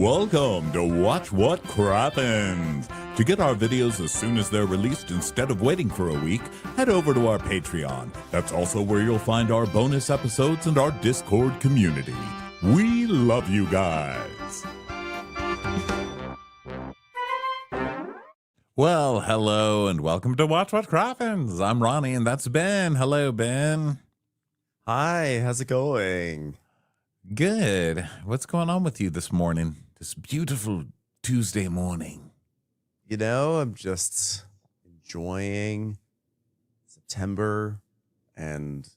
Welcome to Watch What Crappens. To get our videos as soon as they're released instead of waiting for a week, head over to our Patreon. That's also where you'll find our bonus episodes and our Discord community. We love you guys. Well, hello and welcome to Watch What Crappens. I'm Ronnie and that's Ben. Hello, Ben. Hi, how's it going? Good. What's going on with you this morning? This beautiful Tuesday morning. You know, I'm just enjoying September, and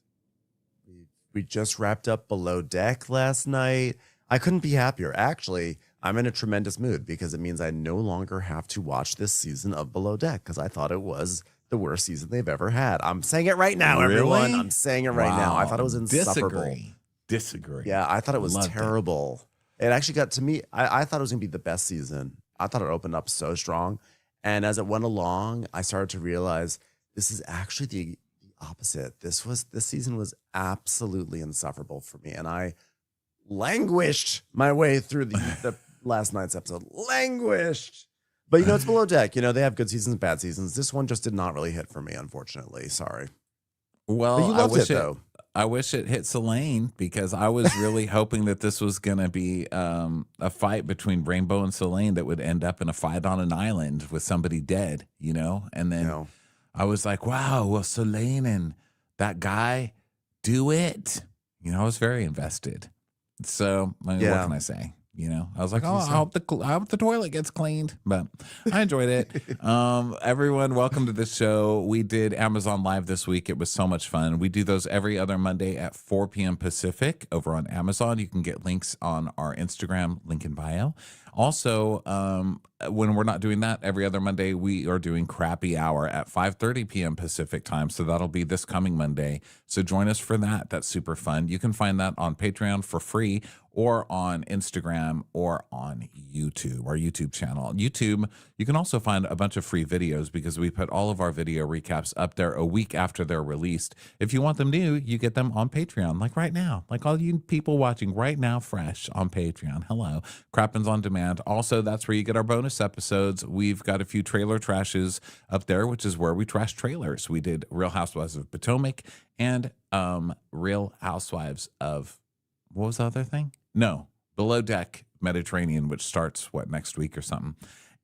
we just wrapped up Below Deck last night. I couldn't be happier. Actually, I'm in a tremendous mood because it means I no longer have to watch this season of Below Deck because I thought it was the worst season they've ever had. I'm saying it right now, everyone. I'm saying it right now. I thought it was insufferable. Disagree. Yeah, I thought it was terrible. It actually got to me. I thought it was going to be the best season. I thought it opened up so strong. And as it went along, I started to realize this is actually the opposite. This season was absolutely insufferable for me. And I languished my way through the last night's episode. Languished. But, you know, it's Below Deck. You know, they have good seasons and bad seasons. This one just did not really hit for me, unfortunately. Sorry. Well, but you loved it, though. I wish it hit Seline because I was really hoping that this was going to be a fight between Rainbow and Seline that would end up in a fight on an island with somebody dead, you know? And then I was like, wow, will Seline and that guy do it? You know, I was very invested. So what can I say? You know, I was like, oh, I hope the toilet gets cleaned, but I enjoyed it. Everyone, welcome to this show. We did Amazon Live this week. It was so much fun. We do those every other Monday at 4 p.m. Pacific over on Amazon. You can get links on our Instagram, link in bio. Also, when we're not doing that every other Monday, we are doing Crappy Hour at 5:30 p.m. Pacific time. So that'll be this coming Monday. So join us for that. That's super fun. You can find that on Patreon for free or on Instagram or on YouTube, our YouTube channel. YouTube, you can also find a bunch of free videos because we put all of our video recaps up there a week after they're released. If you want them new, you get them on Patreon, like right now. Like all you people watching right now fresh on Patreon. Hello. Crappens on Demand. Also, that's where you get our bonus episodes. We've got a few trailer trashes up there, which is where we trash trailers. We did Real Housewives of Potomac and Real Housewives of, what was the other thing? No, Below Deck Mediterranean, which starts, next week or something.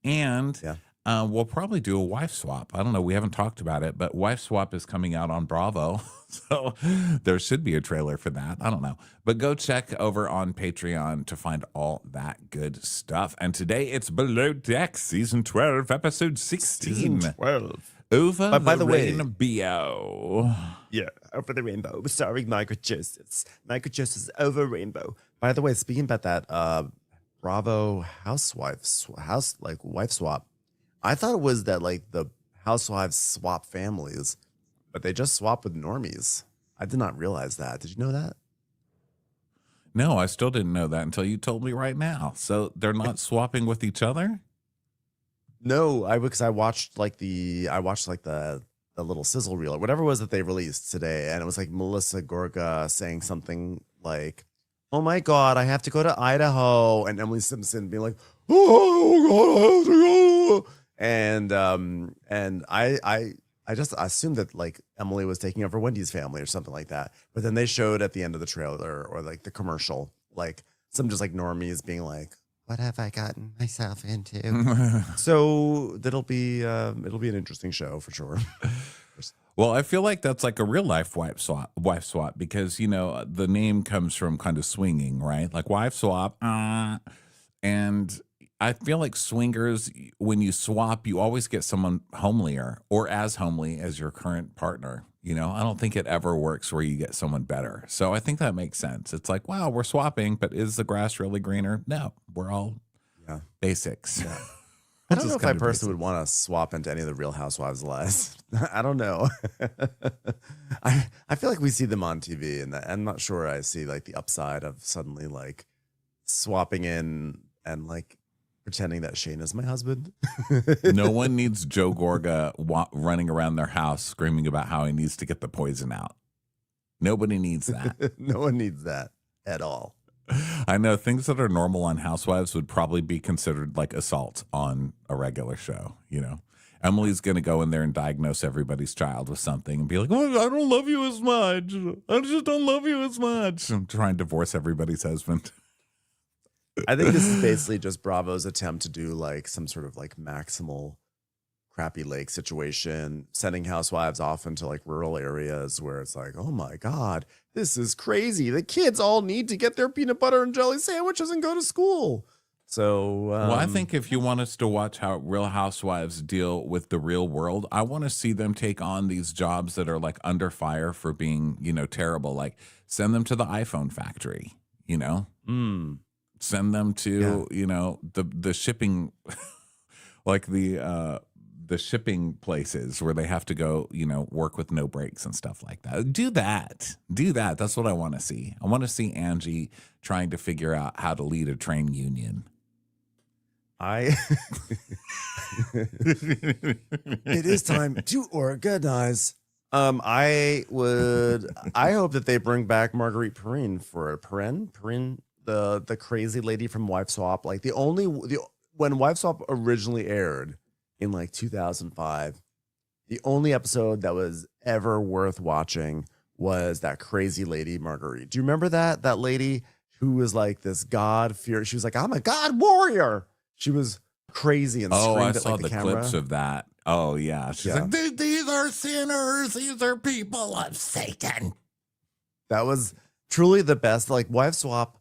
And we'll probably do a wife swap. I don't know. We haven't talked about it, but wife swap is coming out on Bravo. So there should be a trailer for that. I don't know. But go check over on Patreon to find all that good stuff. And today it's Below Deck, Season 12, Episode 16. Season 12. Over by the rainbow. Yeah, Over the Rainbow, starring Margaret Josephs. Margaret Josephs Over Rainbow. By the way, speaking about that, Bravo Housewives, wife swap. I thought it was that like the housewives swap families, but they just swap with normies. I did not realize that. Did you know that? No, I still didn't know that until you told me right now. So they're not swapping with each other? No, because I watched the little sizzle reel or whatever it was that they released today, and it was like Melissa Gorga saying something like, "Oh my God, I have to go to Idaho," and Emily Simpson being like, "Oh God, I have to go," and I just assumed that like Emily was taking over Wendy's family or something like that, but then they showed at the end of the trailer or like the commercial, like some just like normies being like, what have I gotten myself into? So it'll be an interesting show for sure. Well, I feel like that's like a real life wife swap because, you know, the name comes from kind of swinging, right? Like wife swap. And I feel like swingers, when you swap, you always get someone homelier or as homely as your current partner. You know, I don't think it ever works where you get someone better. So I think that makes sense. It's like, wow, we're swapping, but is the grass really greener? No, we're all basics. Yeah. I don't know if I personally would want to swap into any of the Real Housewives' lives. I don't know. I feel like we see them on TV, and I'm not sure I see like the upside of suddenly like swapping in and like pretending that Shane is my husband. No one needs Joe Gorga running around their house screaming about how he needs to get the poison out. Nobody needs that. No one needs that at all. I know things that are normal on Housewives would probably be considered like assault on a regular show, you know. Emily's going to go in there and diagnose everybody's child with something and be like, oh, I don't love you as much. I just don't love you as much. I'm trying to divorce everybody's husband. I think this is basically just Bravo's attempt to do like some sort of like maximal Crappy Lake situation, sending housewives off into like rural areas where it's like, oh my God, this is crazy. The kids all need to get their peanut butter and jelly sandwiches and go to school. So, well, I think if you want us to watch how Real Housewives deal with the real world, I want to see them take on these jobs that are like under fire for being, you know, terrible. Like send them to the iPhone factory, you know, send them to, you know, the shipping, like the shipping places where they have to go, you know, work with no breaks and stuff like that. Do that. That's what I want to see. I want to see Angie trying to figure out how to lead a train union. It is time to organize. I hope that they bring back Marguerite Perrin, the crazy lady from Wife Swap. Like when Wife Swap originally aired in like 2005, the only episode that was ever worth watching was that crazy lady Marguerite. Do you remember that lady who was like this god fear? She was like, I'm a god warrior. She was crazy and screamed I at saw like the camera. clips of that. Oh yeah, she's like, these are sinners. These are people of Satan. That was truly the best. Like Wife Swap,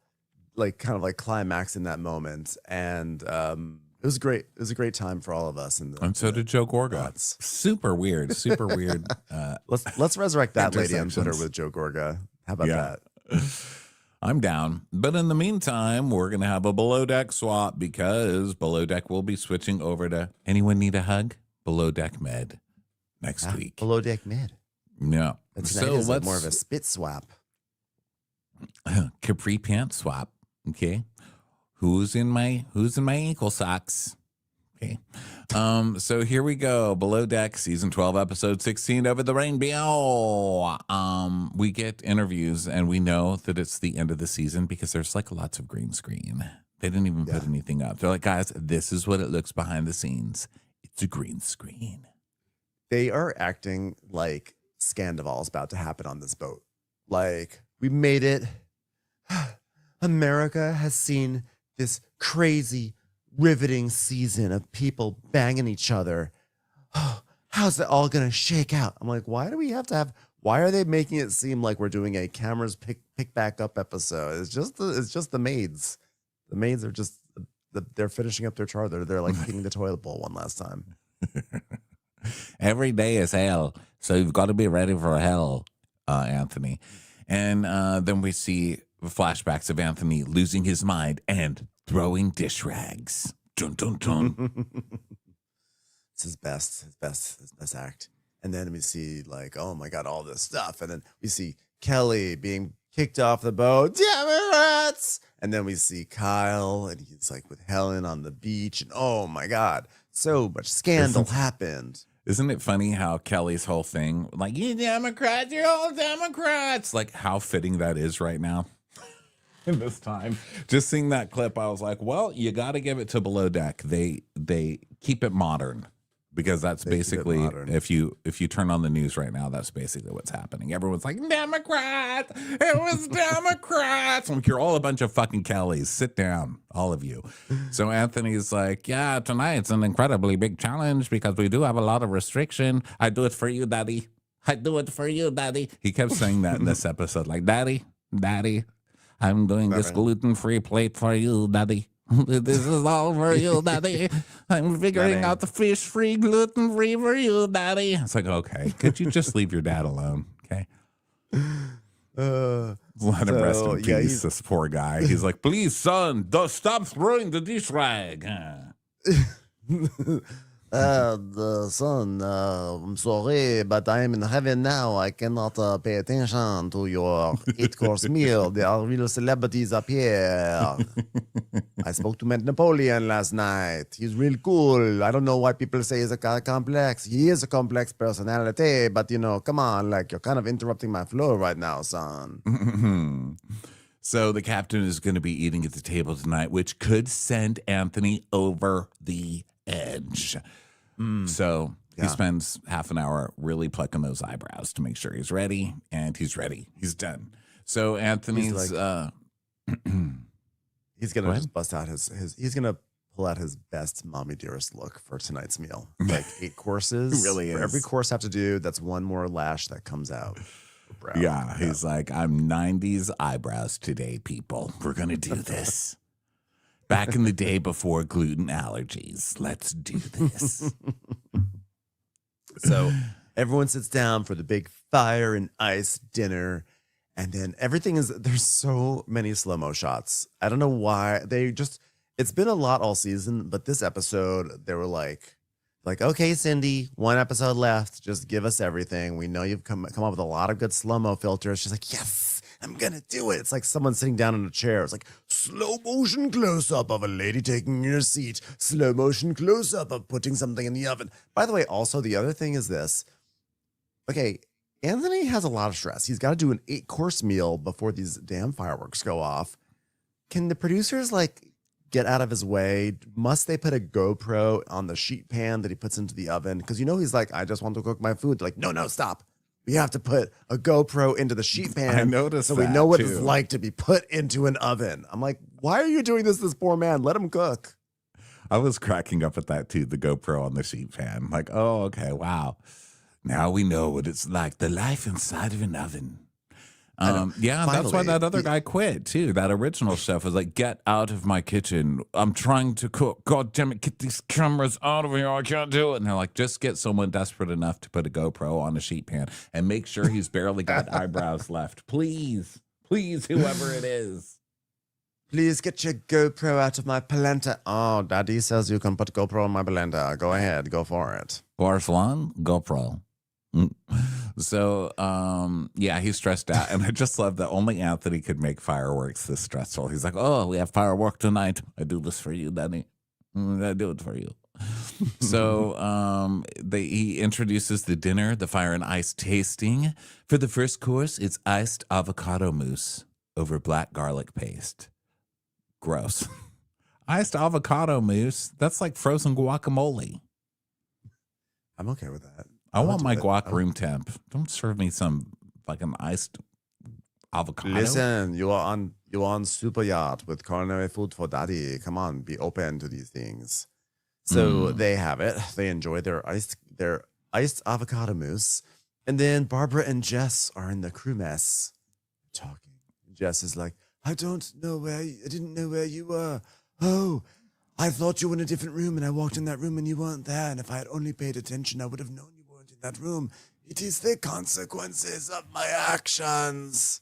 like kind of like climax in that moment, and it was great. It was a great time for all of us. And so did Joe Gorga. Super weird. Let's resurrect that lady on Twitter with Joe Gorga. How about that? I'm down. But in the meantime, we're going to have a Below Deck swap because Below Deck will be switching over to anyone need a hug? Below Deck Med next week. Below Deck Med. Yeah. So let's more of a spit swap. Capri pants swap. Okay. Who's in my ankle socks? Okay. So here we go. Below Deck, season 12, episode 16, Over the Rainbow. We get interviews and we know that it's the end of the season because there's like lots of green screen. They didn't even put anything up. They're like, guys, this is what it looks behind the scenes. It's a green screen. They are acting like Scandival is about to happen on this boat. Like, we made it. America has seen this crazy, riveting season of people banging each other. How's it all going to shake out? I'm like, why are they making it seem like we're doing a cameras pick back up episode? It's just the maids. The maids are just, they're finishing up their chart. They're like hitting the toilet bowl one last time. Every day is hell. So you've got to be ready for hell, Anthony. And then we see flashbacks of Anthony losing his mind and throwing dish rags. Dun, dun, dun. It's his best act. And then we see like, oh my God, all this stuff. And then we see Kelly being kicked off the boat. Damn it, rats! And then we see Kyle and he's like with Helen on the beach. And oh my God, so much scandal happened. Isn't it funny how Kelly's whole thing, like, you Democrats, you're all Democrats, like how fitting that is right now in this time. Just seeing that clip, I was like, well, you got to give it to Below Deck. They keep it modern because that's basically, if you turn on the news right now, that's basically what's happening. Everyone's like, Democrats, it was Democrats. I'm like, you're all a bunch of fucking Kellys. Sit down, all of you. So Anthony's like, yeah, tonight's an incredibly big challenge because we do have a lot of restriction. I do it for you, Daddy. I do it for you, Daddy. He kept saying that in this episode, like, Daddy, I'm doing this gluten-free plate for you, Daddy. This is all for you, Daddy. I'm figuring out the fish-free, gluten-free for you, Daddy. It's like, okay, could you just leave your dad alone, okay? Let him rest in peace, this poor guy. He's like, please, son, stop throwing the dish rag. Son, I'm sorry, but I am in heaven now. I cannot pay attention to your 8-course meal. There are real celebrities up here. I spoke to Napoleon last night. He's real cool. I don't know why people say he's a complex. He is a complex personality, but come on, like you're kind of interrupting my flow right now, son. So the captain is going to be eating at the table tonight, which could send Anthony over the edge. So he spends half an hour really plucking those eyebrows to make sure he's ready, and he's ready. He's done. So Anthony's he's gonna just bust out he's gonna pull out his best mommy dearest look for tonight's meal. Like 8 courses. It really for is. every course I have to do, that's one more lash that comes out. Yeah, he's like, I'm 90s eyebrows today, people. We're gonna do this. Back in the day before gluten allergies. Let's do this. So everyone sits down for the big fire and ice dinner. And then there's so many slow-mo shots. I don't know why. It's been a lot all season, but this episode, they were like, okay, Cindy, 1 episode left. Just give us everything. We know you've come up with a lot of good slow-mo filters. She's like, yes, I'm going to do it. It's like someone sitting down in a chair. It's like slow motion close-up of a lady taking your seat. Slow motion close-up of putting something in the oven. By the way, also, the other thing is this. Okay, Anthony has a lot of stress. He's got to do an 8-course meal before these damn fireworks go off. Can the producers get out of his way? Must they put a GoPro on the sheet pan that he puts into the oven? Because he's like, I just want to cook my food. They're like, no, stop. We have to put a GoPro into the sheet pan. I noticed so that we know what too. it's like to be put into an oven. I'm like, why are you doing this poor man? Let him cook. I was cracking up at that too, the GoPro on the sheet pan. Like, oh, okay, wow. Now we know what it's like, the life inside of an oven. Yeah, Finally, that's why that other guy quit too. That original chef was like, get out of my kitchen. I'm trying to cook. God damn it, get these cameras out of here. I can't do it. And they're like, just get someone desperate enough to put a GoPro on a sheet pan and make sure he's barely got eyebrows left. Please, whoever it is. Please get your GoPro out of my polenta. Oh, Daddy says you can put GoPro on my polenta. Go ahead, go for it. Course 1, GoPro. So, yeah, he's stressed out. And I just love that only Anthony could make fireworks this stressful. He's like, oh, we have firework tonight. I do this for you, Daddy. I do it for you. So he introduces the dinner, the fire and ice tasting. For the first course, it's iced avocado mousse over black garlic paste. Gross. Iced avocado mousse, that's like frozen guacamole. I'm okay with that. I want my guac room temp. Don't serve me some fucking iced avocado. Listen, you are on super yacht with culinary food for Daddy. Come on, be open to these things. So they have it. They enjoy their iced avocado mousse, and then Barbara and Jess are in the crew mess talking. Jess is like, I didn't know where you were. Oh, I thought you were in a different room, and I walked in that room and you weren't there. And if I had only paid attention, I would have known you weren't in that room. It is the consequences of my actions.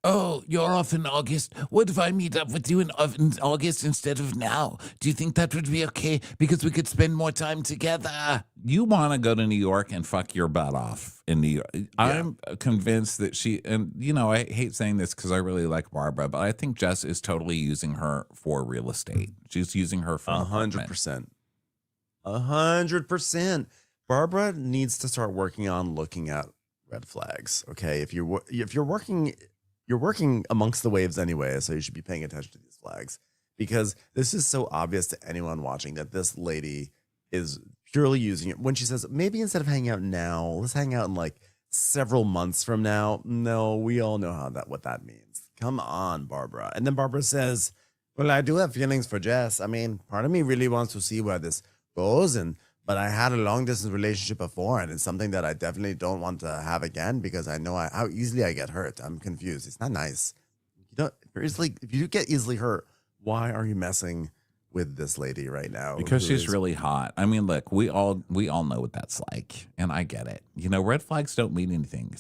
Oh, you're off in August. What if I meet up with you in August instead of now? Do you think that would be okay? Because we could spend more time together. You want to go to New York and fuck your butt off in New York. Yeah. I'm convinced that I hate saying this because I really like Barbara, but I think Jess is totally using her for real estate. She's using her for 100%. 100%. Barbara needs to start working on looking at red flags. Okay, if you're working amongst the waves anyway, so you should be paying attention to these flags, because this is so obvious to anyone watching that this lady is purely using it. When she says, maybe instead of hanging out now, let's hang out in like several months from now. No, we all know what that means. Come on, Barbara. And then Barbara says, well, I do have feelings for Jess. I mean, part of me really wants to see where this goes, but I had a long distance relationship before, and it's something that I definitely don't want to have again because I know how easily I get hurt. I'm confused. It's not nice. If you get easily hurt, why are you messing with this lady right now? Because she's really hot. I mean, look, we all know what that's like, and I get it. Red flags don't mean anything.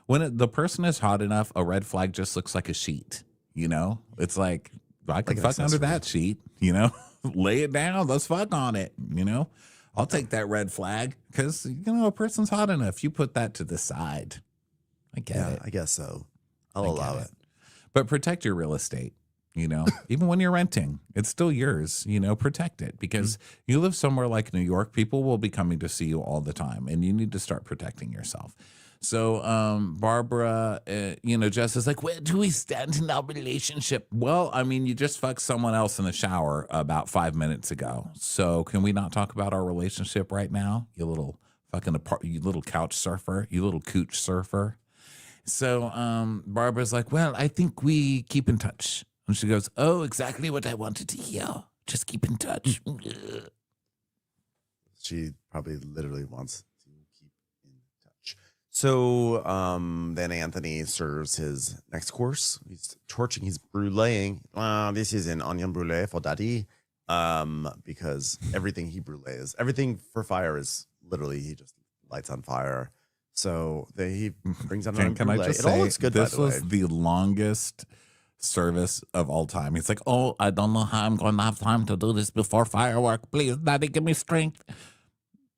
When the person is hot enough, a red flag just looks like a sheet. It's like I can fuck under that sheet. Lay it down. Let's fuck on it. I'll take that red flag because, a person's hot enough. You put that to the side. I get it. I guess so. I'll allow it. But protect your real estate, even when you're renting, it's still yours, protect it because you live somewhere like New York, people will be coming to see you all the time and you need to start protecting yourself. So Barbara, Jess is like, where do we stand in our relationship? Well, I mean, you just fucked someone else in the shower about 5 minutes ago. So can we not talk about our relationship right now? You little you little couch surfer, you little cooch surfer. So Barbara's like, well, I think we keep in touch. And she goes, oh, exactly what I wanted to hear. Just keep in touch. She probably literally wants to keep in touch. So then Anthony serves his next course. He's torching, he's bruleeing. This is an onion brulee for daddy. Because everything he brulees, everything for fire is literally he just lights on fire. So he brings out an Can I just it say, all looks good, this by the way. was the longest service of all time. He's like, oh, I don't know how I'm going to have time to do this before firework. Please, daddy, give me strength.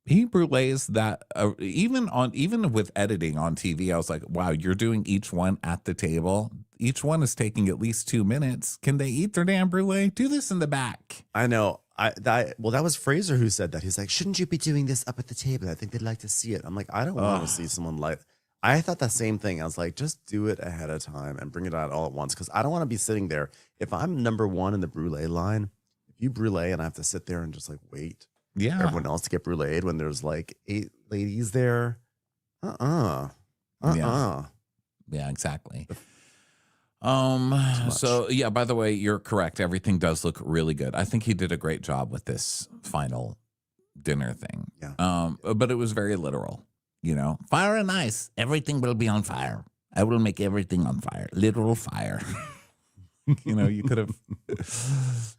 He brulees that even with editing on TV, I was like, wow, you're doing each one at the table. Each one is taking at least 2 minutes. Can they eat their damn brulee? Do this in the back. I know. That was Fraser who said that. He's like, shouldn't you be doing this up at the table? I think they'd like to see it. I'm like, I don't want to see someone light. I thought the same thing. I was like, just do it ahead of time and bring it out all at once. Because I don't want to be sitting there. If I'm number one in the brulee line, if you brulee and I have to sit there and just like wait for everyone else to get bruleed when there's like 8 ladies there. Yeah, exactly. So yeah, by the way, you're correct. Everything does look really good. I think he did a great job with this final dinner thing. Yeah. But it was very literal, fire and ice. Everything will be on fire. I will make everything on fire. Literal fire. You could have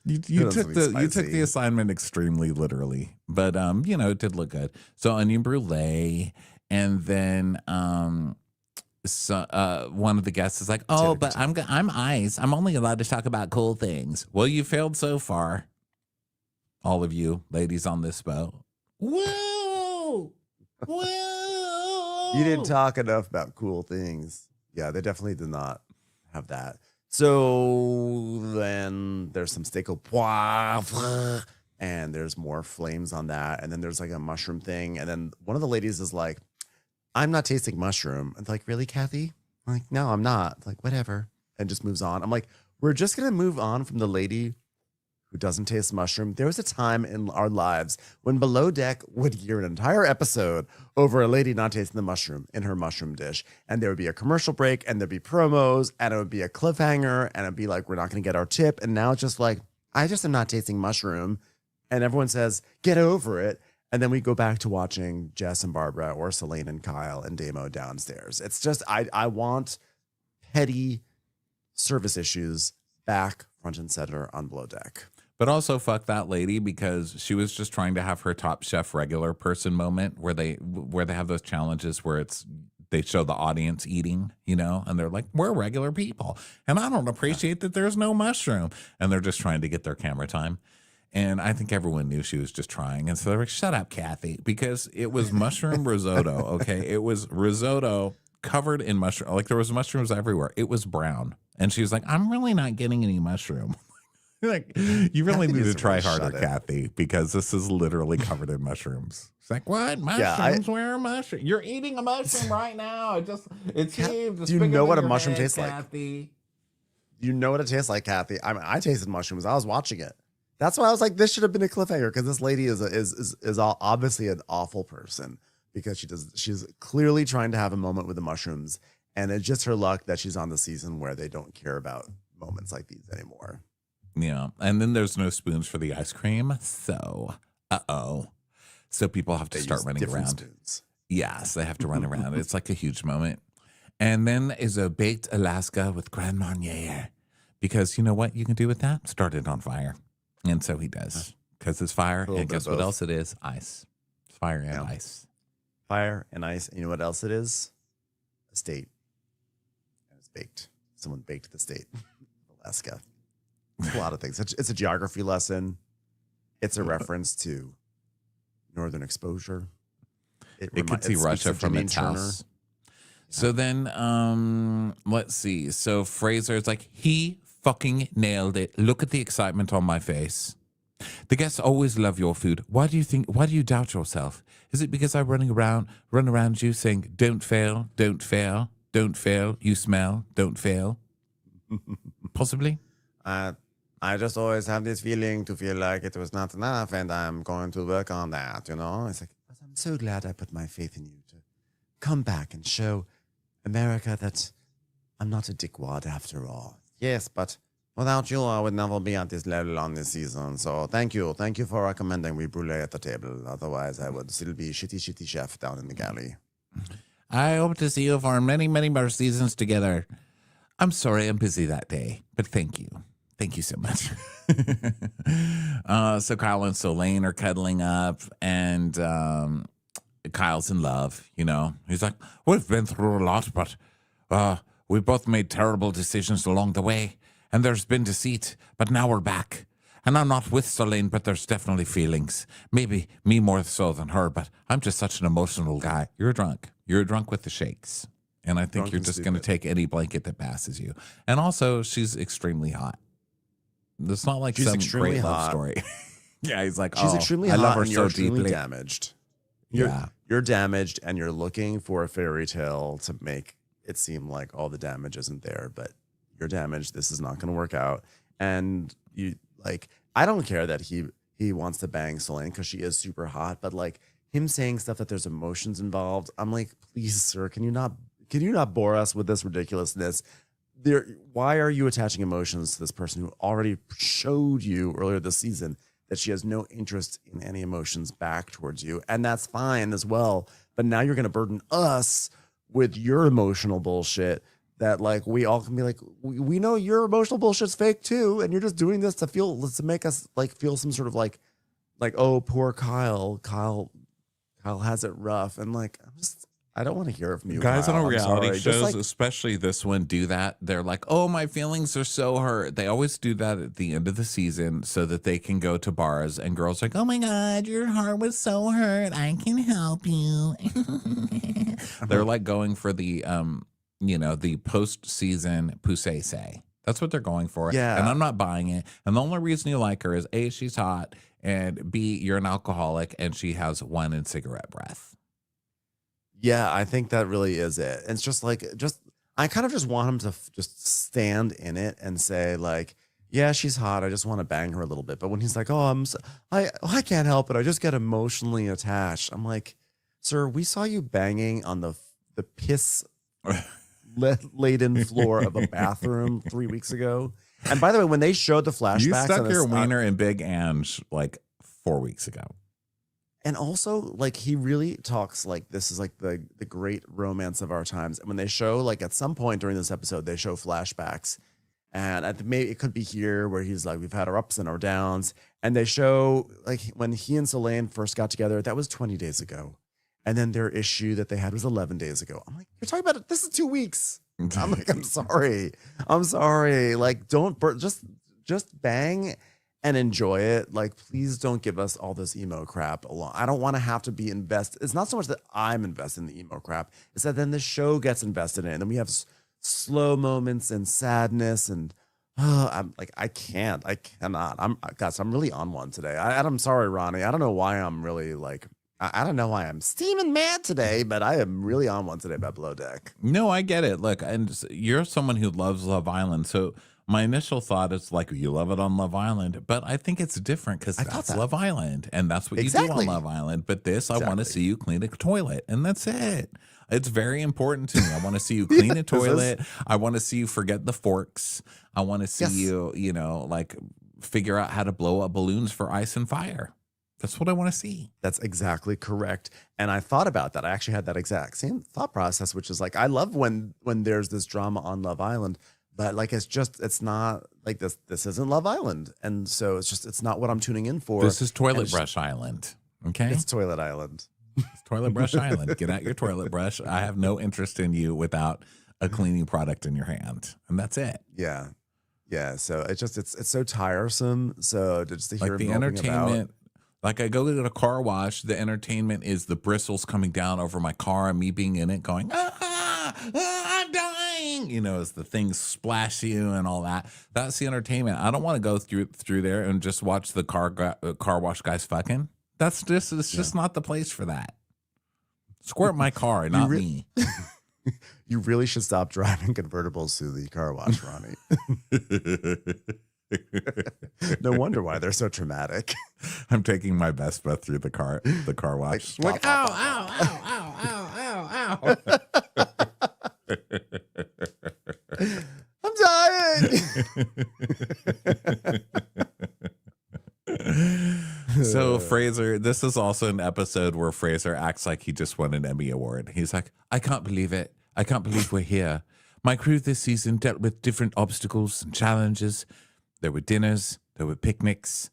you took the assignment extremely literally, but it did look good. So onion brulee, and then so one of the guests is like, oh, but I'm ice. I'm only allowed to talk about cool things. Well, you failed so far, all of you ladies on this boat. Whoa, whoa! You didn't talk enough about cool things. Yeah, they definitely did not have that. So then there's some steak au poivre, and there's more flames on that. And then there's like a mushroom thing. And then one of the ladies is like, I'm not tasting mushroom. And like, really, Kathy? I'm like, no, I'm not. Like, whatever. And just moves on. I'm like, we're just going to move on from the lady who doesn't taste mushroom. There was a time in our lives when Below Deck would gear an entire episode over a lady not tasting the mushroom in her mushroom dish. And there would be a commercial break and there'd be promos and it would be a cliffhanger and it'd be like, we're not going to get our tip. And now it's just like, I just am not tasting mushroom. And everyone says, get over it. And then we go back to watching Jess and Barbara or Seline and Kyle and Damo downstairs. It's just, I want petty service issues back front and center on Below Deck. But also fuck that lady, because she was just trying to have her Top Chef regular person moment where they have those challenges where they show the audience eating, and they're like, we're regular people. And I don't appreciate that there's no mushroom. And they're just trying to get their camera time. And I think everyone knew she was just trying. And so they're like, shut up, Kathy, because it was mushroom risotto. Okay. It was risotto covered in mushroom. Like there was mushrooms everywhere. It was brown. And she was like, I'm really not getting any mushroom. Like, you really need to try harder, Kathy, because this is literally covered in mushrooms. It's like, what? Mushrooms? Where are mushrooms? You're eating a mushroom right now. It's huge. Do you know what a mushroom tastes like? Kathy. You know what it tastes like, Kathy? I mean, I tasted mushrooms. I was watching it. That's why I was like, this should have been a cliffhanger, because this lady is obviously an awful person, because she's clearly trying to have a moment with the mushrooms, and it's just her luck that she's on the season where they don't care about moments like these anymore. Yeah. And then there's no spoons for the ice cream. So, so people have to start running around. Spoons. Yes, they have to run around. It's like a huge moment. And then is a baked Alaska with Grand Marnier. Because you know what you can do with that? Start it on fire. And so he does. Because it's fire. And guess what else it is? Ice. It's fire and ice. Fire and ice. And you know what else it is? A state. And it's baked. Someone baked the state. Alaska. A lot of things. It's a geography lesson. It's a reference to northern exposure. It could see Russia from its house. Yeah. So then, let's see. So Fraser's like, he fucking nailed it. Look at the excitement on my face. The guests always love your food. Why do you doubt yourself? Is it because I run around you saying, don't fail, don't fail, don't fail, you smell, don't fail? Possibly. I just always have this feeling to feel like it was not enough, and I'm going to work on that, you know? It's like, but I'm so glad I put my faith in you to come back and show America that I'm not a dickwad after all. Yes, but without you, I would never be at this level on this season. So thank you. Thank you for recommending we brulee at the table. Otherwise, I would still be shitty chef down in the galley. I hope to see you for many, many more seasons together. I'm sorry I'm busy that day, but thank you. Thank you so much. So Kyle and Seline are cuddling up, and Kyle's in love, you know. He's like, we've been through a lot, but we both made terrible decisions along the way, and there's been deceit, but now we're back. And I'm not with Seline, but there's definitely feelings. Maybe me more so than her, but I'm just such an emotional guy. You're drunk. You're drunk with the shakes. And I think Drunk you're and just going to stupid. take any blanket that passes you. And also, she's extremely hot. It's not like She's some extremely great love hot. story. Yeah, he's like, She's oh, extremely I hot love her and so you're extremely deeply. damaged. Yeah. You're damaged, and you're looking for a fairy tale to make it seem like all the damage isn't there, but you're damaged. This is not going to work out. And you like, I don't care that he wants to bang Seline because she is super hot, but like him saying stuff that there's emotions involved, I'm like, please, sir, can you not bore us with this ridiculousness? Why are you attaching emotions to this person who already showed you earlier this season that she has no interest in any emotions back towards you? And that's fine as well. But now you're going to burden us with your emotional bullshit that like we all can be like, we know your emotional bullshit's fake too. And you're just doing this to make us like feel some sort of like, oh, poor Kyle has it rough. And like, I don't want to hear from you. Guys Kyle. on I'm reality sorry. Just, shows, like, especially this one, do that. They're like, oh, my feelings are so hurt. They always do that at the end of the season so that they can go to bars and girls are like, oh my God, your heart was so hurt. I can help you. They're like going for the, the post-season poussey. That's what they're going for. Yeah. And I'm not buying it. And the only reason you like her is A, she's hot, and B, you're an alcoholic and she has wine and cigarette breath. Yeah, I think that really is it. It's just like, I kind of just want him to just stand in it and say like, yeah, she's hot. I just want to bang her a little bit. But when he's like, oh, I can't help it. I just get emotionally attached. I'm like, sir, we saw you banging on the piss laden floor of a bathroom 3 weeks ago. And by the way, when they showed the flashbacks, You stuck on your this, wiener in Big Ange like 4 weeks ago. and also, like, he really talks like this is like the great romance of our times. And when they show, like, at some point during this episode, they show flashbacks. And maybe it could be here where he's like, we've had our ups and our downs. And they show, like, when he and Seline first got together, that was 20 days ago. And then their issue that they had was 11 days ago. I'm like, you're talking about it. This is 2 weeks. I'm like, I'm sorry. Like, don't just bang and enjoy it. Like, please don't give us all this emo crap along. I don't want to have to be invested. It's not so much that I'm invested in the emo crap. It's that then the show gets invested in it. And then we have slow moments and sadness. And I'm like, I cannot. I'm really on one today. I'm sorry, Ronnie. I don't know why I'm really like, I don't know why I'm steaming mad today, but I am really on one today about Below Deck. No, I get it. Look, and you're someone who loves Love Island. So my initial thought is like, you love it on Love Island, but I think it's different because that's Love Island and that's what you do on Love Island. But this, I want to see you clean a toilet and that's it. It's very important to me. I want to see you clean a toilet. I want to see you forget the forks. I want to see you, like figure out how to blow up balloons for ice and fire. That's what I want to see. That's exactly correct. And I thought about that. I actually had that exact same thought process, which is like, I love when there's this drama on Love Island, but like, it's not like this isn't Love Island. And so it's not what I'm tuning in for. This is Toilet Brush Island. Okay. It's Toilet Island. It's Toilet Brush Island. Get out your toilet brush. I have no interest in you without a cleaning product in your hand. And that's it. Yeah. Yeah. So it's so tiresome. So just to hear like the entertainment. Like I go to a car wash, the entertainment is the bristles coming down over my car and me being in it going, I'm dying, as the things splash you and all that. That's the entertainment. I don't want to go through there and just watch the car wash guys fucking. It's just not the place for that. Squirt my car, You not re- me. You really should stop driving convertibles to the car wash, Ronnie. No wonder why they're so traumatic. I'm taking my Vespa through the car wash. Like, Ow, ow, ow, ow, ow, ow, ow. I'm dying. So Fraser, this is also an episode where Fraser acts like he just won an Emmy Award. He's like, I can't believe it. I can't believe we're here. My crew this season dealt with different obstacles and challenges. There were dinners, there were picnics,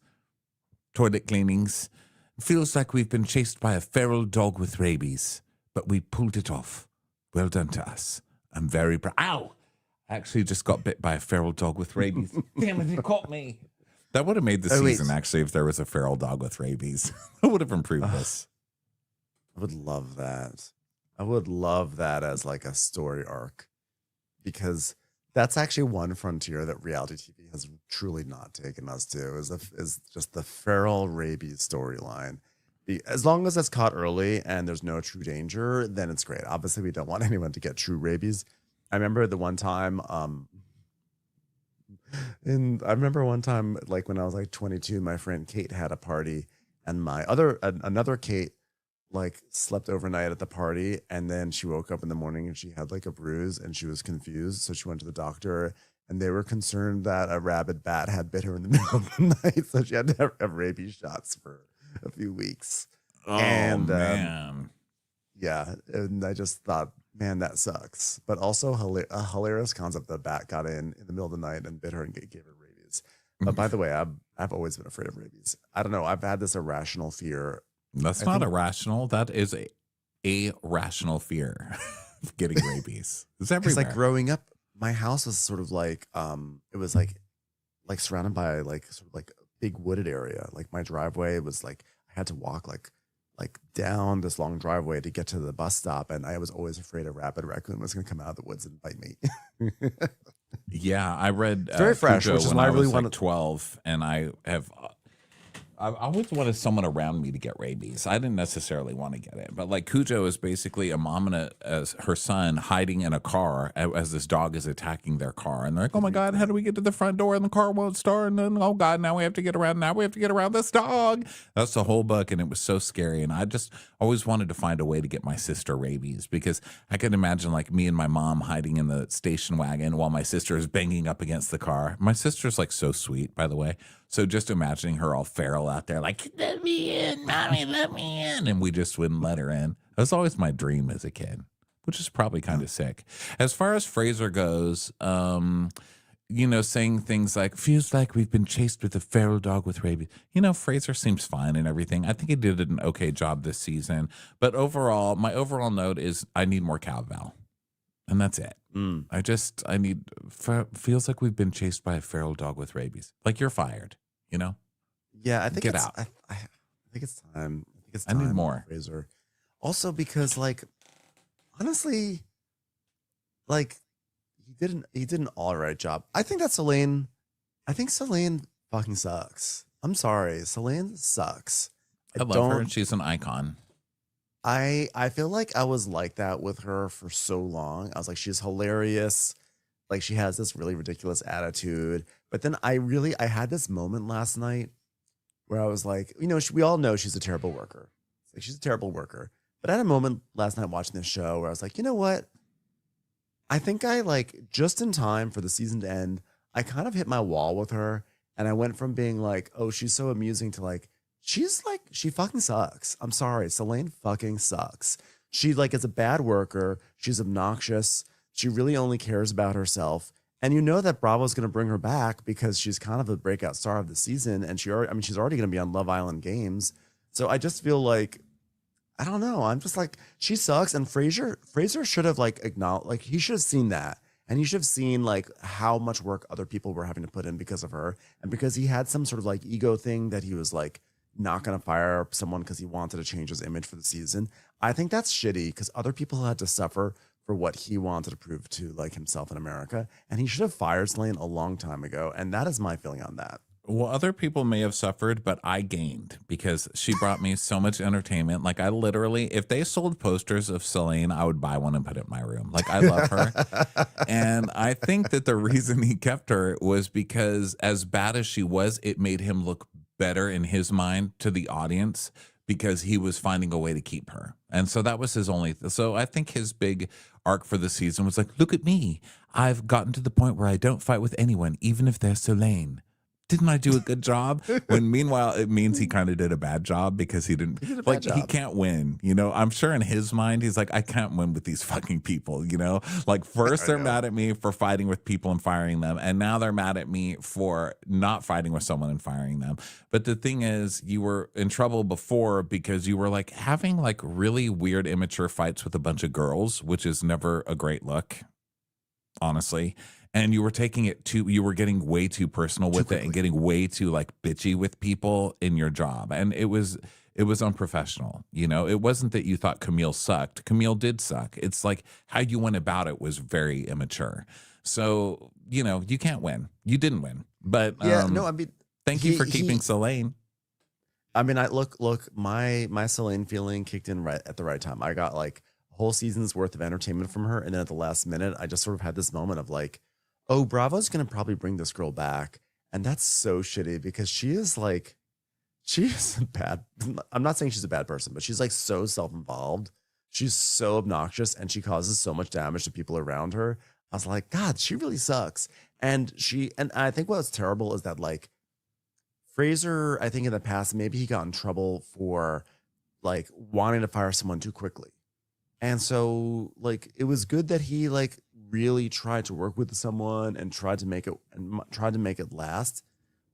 toilet cleanings. It feels like we've been chased by a feral dog with rabies, but we pulled it off. Well done to us. I'm very proud. Ow! I actually just got bit by a feral dog with rabies. Damn it, it caught me. That would have made the season, actually, if there was a feral dog with rabies. That would have improved this. I would love that. I would love that as like a story arc, because that's actually one frontier that reality TV has truly not taken us to, is just the feral rabies storyline. As long as it's caught early and there's no true danger, then it's great. Obviously, we don't want anyone to get true rabies. I remember the one time, like when I was like 22, my friend Kate had a party, and another Kate like slept overnight at the party, and then she woke up in the morning and she had like a bruise and she was confused. So she went to the doctor, and they were concerned that a rabid bat had bit her in the middle of the night. So she had to have rabies shots for a few weeks. Oh, and man. Yeah. And I just thought, man, that sucks. But also a hilarious concept. The bat got in the middle of the night and bit her and gave her rabies. But by the way, I've always been afraid of rabies. I don't know. I've had this irrational fear. That's not irrational. That is a rational fear of getting rabies. It's everywhere. Like growing up, my house was sort of like it was like surrounded by like sort of like a big wooded area. Like my driveway was like I had to walk like down this long driveway to get to the bus stop, and I was always afraid a rabid raccoon was going to come out of the woods and bite me. Yeah, I read very fresh, Cujo which is when why I I really was like want 12, and I always wanted someone around me to get rabies. I didn't necessarily want to get it, but like Cujo is basically a mom and her son hiding in a car as this dog is attacking their car, and they're like, "Oh my God, how do we get to the front door?" And the car won't start, and then oh God, now we have to get around. Now we have to get around this dog. That's the whole book, and it was so scary. And I just always wanted to find a way to get my sister rabies, because I could imagine like me and my mom hiding in the station wagon while my sister is banging up against the car. My sister's like so sweet, by the way. So just imagining her all feral out there, like, let me in, mommy, let me in. And we just wouldn't let her in. That was always my dream as a kid, which is probably kind of sick. As far as Fraser goes, saying things like, feels like we've been chased with a feral dog with rabies. Fraser seems fine and everything. I think he did an okay job this season. But overall, my overall note is I need more cowbell. And that's it. Feels like we've been chased by a feral dog with rabies. Like you're fired, Yeah, I think Get out. I think it's time. I need more. Fraser. Also because like, honestly, like he did an all right job. I think Seline fucking sucks. I'm sorry. Seline sucks. I love her and she's an icon. I feel like I was like that with her for so long. I was like, she's hilarious. Like she has this really ridiculous attitude. But then I had this moment last night where I was like, we all know she's a terrible worker. Like she's a terrible worker. But I had a moment last night watching this show where I was like, you know what? I think I like just in time for the season to end, I kind of hit my wall with her. And I went from being like, oh, she's so amusing to like, she fucking sucks. I'm sorry. Seline fucking sucks. She like is a bad worker. She's obnoxious. She really only cares about herself. And you know that Bravo's going to bring her back because she's kind of a breakout star of the season. And she's already going to be on Love Island Games. So I just feel like, I don't know. I'm just like, she sucks. And Fraser should have like acknowledged, like he should have seen that. And he should have seen like how much work other people were having to put in because of her. And because he had some sort of like ego thing that he was like, not going to fire someone because he wanted to change his image for the season. I think that's shitty because other people had to suffer for what he wanted to prove to like himself in America. And he should have fired Seline a long time ago. And that is my feeling on that. Well, other people may have suffered, but I gained because she brought me so much entertainment. Like I literally, if they sold posters of Celine, I would buy one and put it in my room. Like I love her. And I think that the reason he kept her was because as bad as she was, it made him look better in his mind to the audience because he was finding a way to keep her. And so that was his only. So I think his big arc for the season was like, look at me. I've gotten to the point where I don't fight with anyone, even if they're Soleil. Didn't I do a good job? When meanwhile, it means he kind of did a bad job because he didn't, He did a bad like, he job. can't win. You know, I'm sure in his mind, he's like, I can't win with these fucking people. You know, like, first I they're know. mad at me for fighting with people and firing them. And now they're mad at me for not fighting with someone and firing them. But the thing is, you were in trouble before because you were like having like really weird, immature fights with a bunch of girls, which is never a great look, honestly. And you were taking it too, you were getting way too personal with it and getting way too like bitchy with people in your job. And it was unprofessional. You know, it wasn't that you thought Camille sucked. Camille did suck. It's like how you went about it was very immature. So, you know, you can't win. You didn't win. But Yeah, no, I mean, thank you for keeping Soleil. I mean, I look, my Celine feeling kicked in right at the right time. I got like a whole season's worth of entertainment from her, and then at the last minute, I just sort of had this moment of like, oh, Bravo's gonna probably bring this girl back, and that's so shitty because she is a bad. I'm not saying she's a bad person, but she's like so self-involved. She's so obnoxious, and she causes so much damage to people around her. I was like, God, she really sucks. And I think what's terrible is that like Fraser, I think in the past, maybe he got in trouble for like wanting to fire someone too quickly. And so like it was good that he like really tried to work with someone and tried to make it last.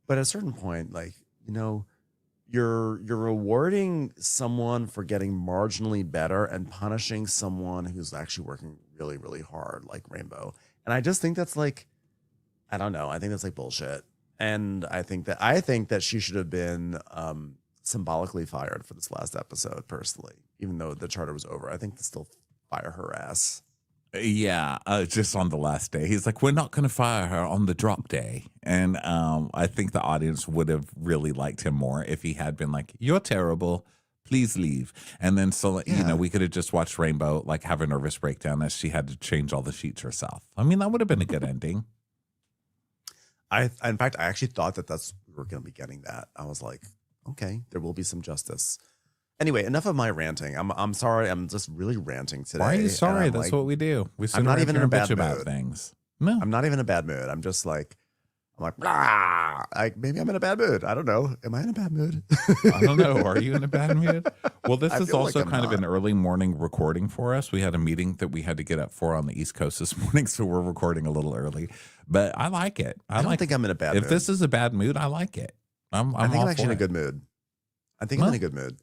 But at a certain point, like, you know, you're rewarding someone for getting marginally better and punishing someone who's actually working really, really hard, like Rainbow. And I just think that's like, I don't know. I think that's like bullshit. And I think that she should have been symbolically fired for this last episode, personally, even though the charter was over. I think to still fire her ass. Yeah, just on the last day. He's like, we're not going to fire her on the drop day. And I think the audience would have really liked him more if he had been like, you're terrible. Please leave. And then, so, you know, we could have just watched Rainbow like have a nervous breakdown as she had to change all the sheets herself. I mean, that would have been a good ending. In fact, I actually thought that we were going to be getting that. I was like, okay, there will be some justice. Anyway, enough of my ranting. I'm sorry. I'm just really ranting today. Why are you sorry? That's like, what we do. We sit I'm not around even here in a and bitch bad about mood. things. No, I'm not even in a bad mood. I'm like, "Rah!" Maybe I'm in a bad mood. I don't know. Am I in a bad mood? I don't know. Are you in a bad mood? Well, this I is feel like also I'm kind of not. an early morning recording for us. We had a meeting that we had to get up for on the East Coast this morning, so we're recording a little early. But I like it. I don't think I'm in a bad mood. If this is a bad mood, I like it. I think I'm actually in a good mood. I think I'm in a good mood.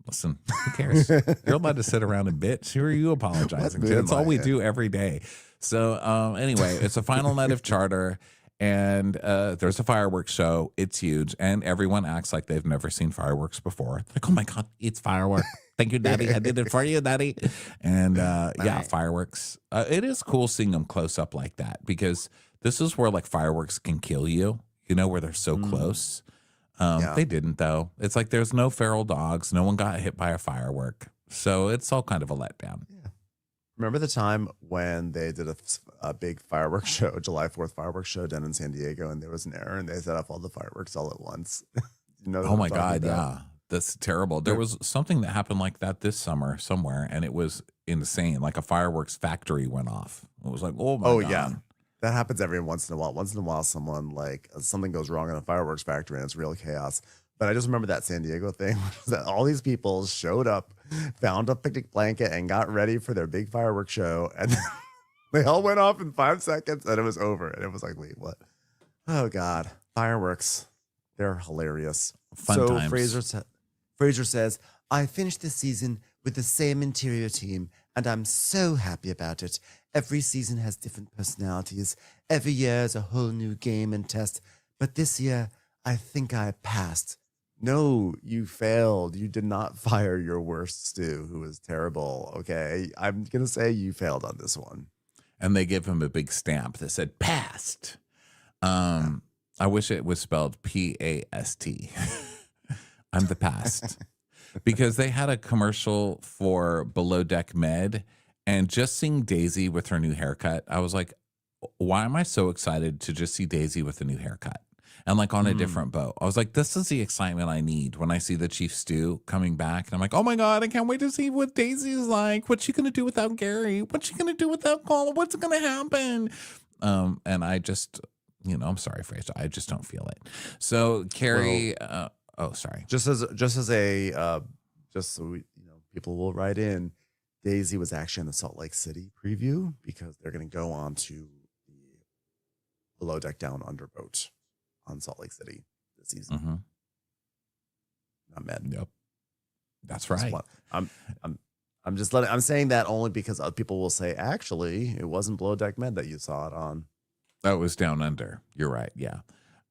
Listen, who cares? You're allowed to sit around and bitch. Who are you apologizing to? That's all we do every day. So anyway, it's a final night of charter, and there's a fireworks show. It's huge, and everyone acts like they've never seen fireworks before. Like, oh my God, it's fireworks. Thank you, Daddy. I did it for you, Daddy. And yeah, fireworks. It is cool seeing them close up like that because this is where like fireworks can kill you, you know, where they're so close. They didn't, though. It's like there's no feral dogs. No one got hit by a firework. So it's all kind of a letdown. Yeah. Remember the time when they did a big fireworks show, July 4th fireworks show down in San Diego, and there was an error and they set off all the fireworks all at once? You know Oh my God, yeah. That's terrible. There was something that happened like that this summer somewhere, and it was insane. Like a fireworks factory went off. It was like, oh my God. Yeah. That happens every once in a while. Once in a while, something goes wrong in a fireworks factory and it's real chaos. But I just remember that San Diego thing that all these people showed up, found a picnic blanket, and got ready for their big fireworks show. And they all went off in 5 seconds and it was over. And it was like, wait, what? Oh God, fireworks. They're hilarious. Fun times. Fraser says, I finished this season with the same interior team, and I'm so happy about it. Every season has different personalities. Every year is a whole new game and test. But this year, I think I passed. No, you failed. You did not fire your worst Stu, who was terrible. Okay, I'm going to say you failed on this one. And they give him a big stamp that said passed. I wish it was spelled PAST. I'm the past. Because they had a commercial for Below Deck Med, and just seeing Daisy with her new haircut, I was like, why am I so excited to just see Daisy with a new haircut? And like on a different boat. I was like, this is the excitement I need when I see the Chief Stew coming back. And I'm like, oh my God, I can't wait to see what Daisy's like. What's she going to do without Gary? What's she going to do without Paula? What's going to happen? And I just, I'm sorry, Fraser. I just don't feel it. So Kerry, sorry. Just so we, people will write in, Daisy was actually in the Salt Lake City preview because they're going to go on to the Below Deck Down Under boat on Salt Lake City this season. Mm-hmm. Not Med. Yep. That's right. I'm saying that only because other people will say, actually, it wasn't Below Deck Med that you saw it on. That was Down Under. You're right. Yeah.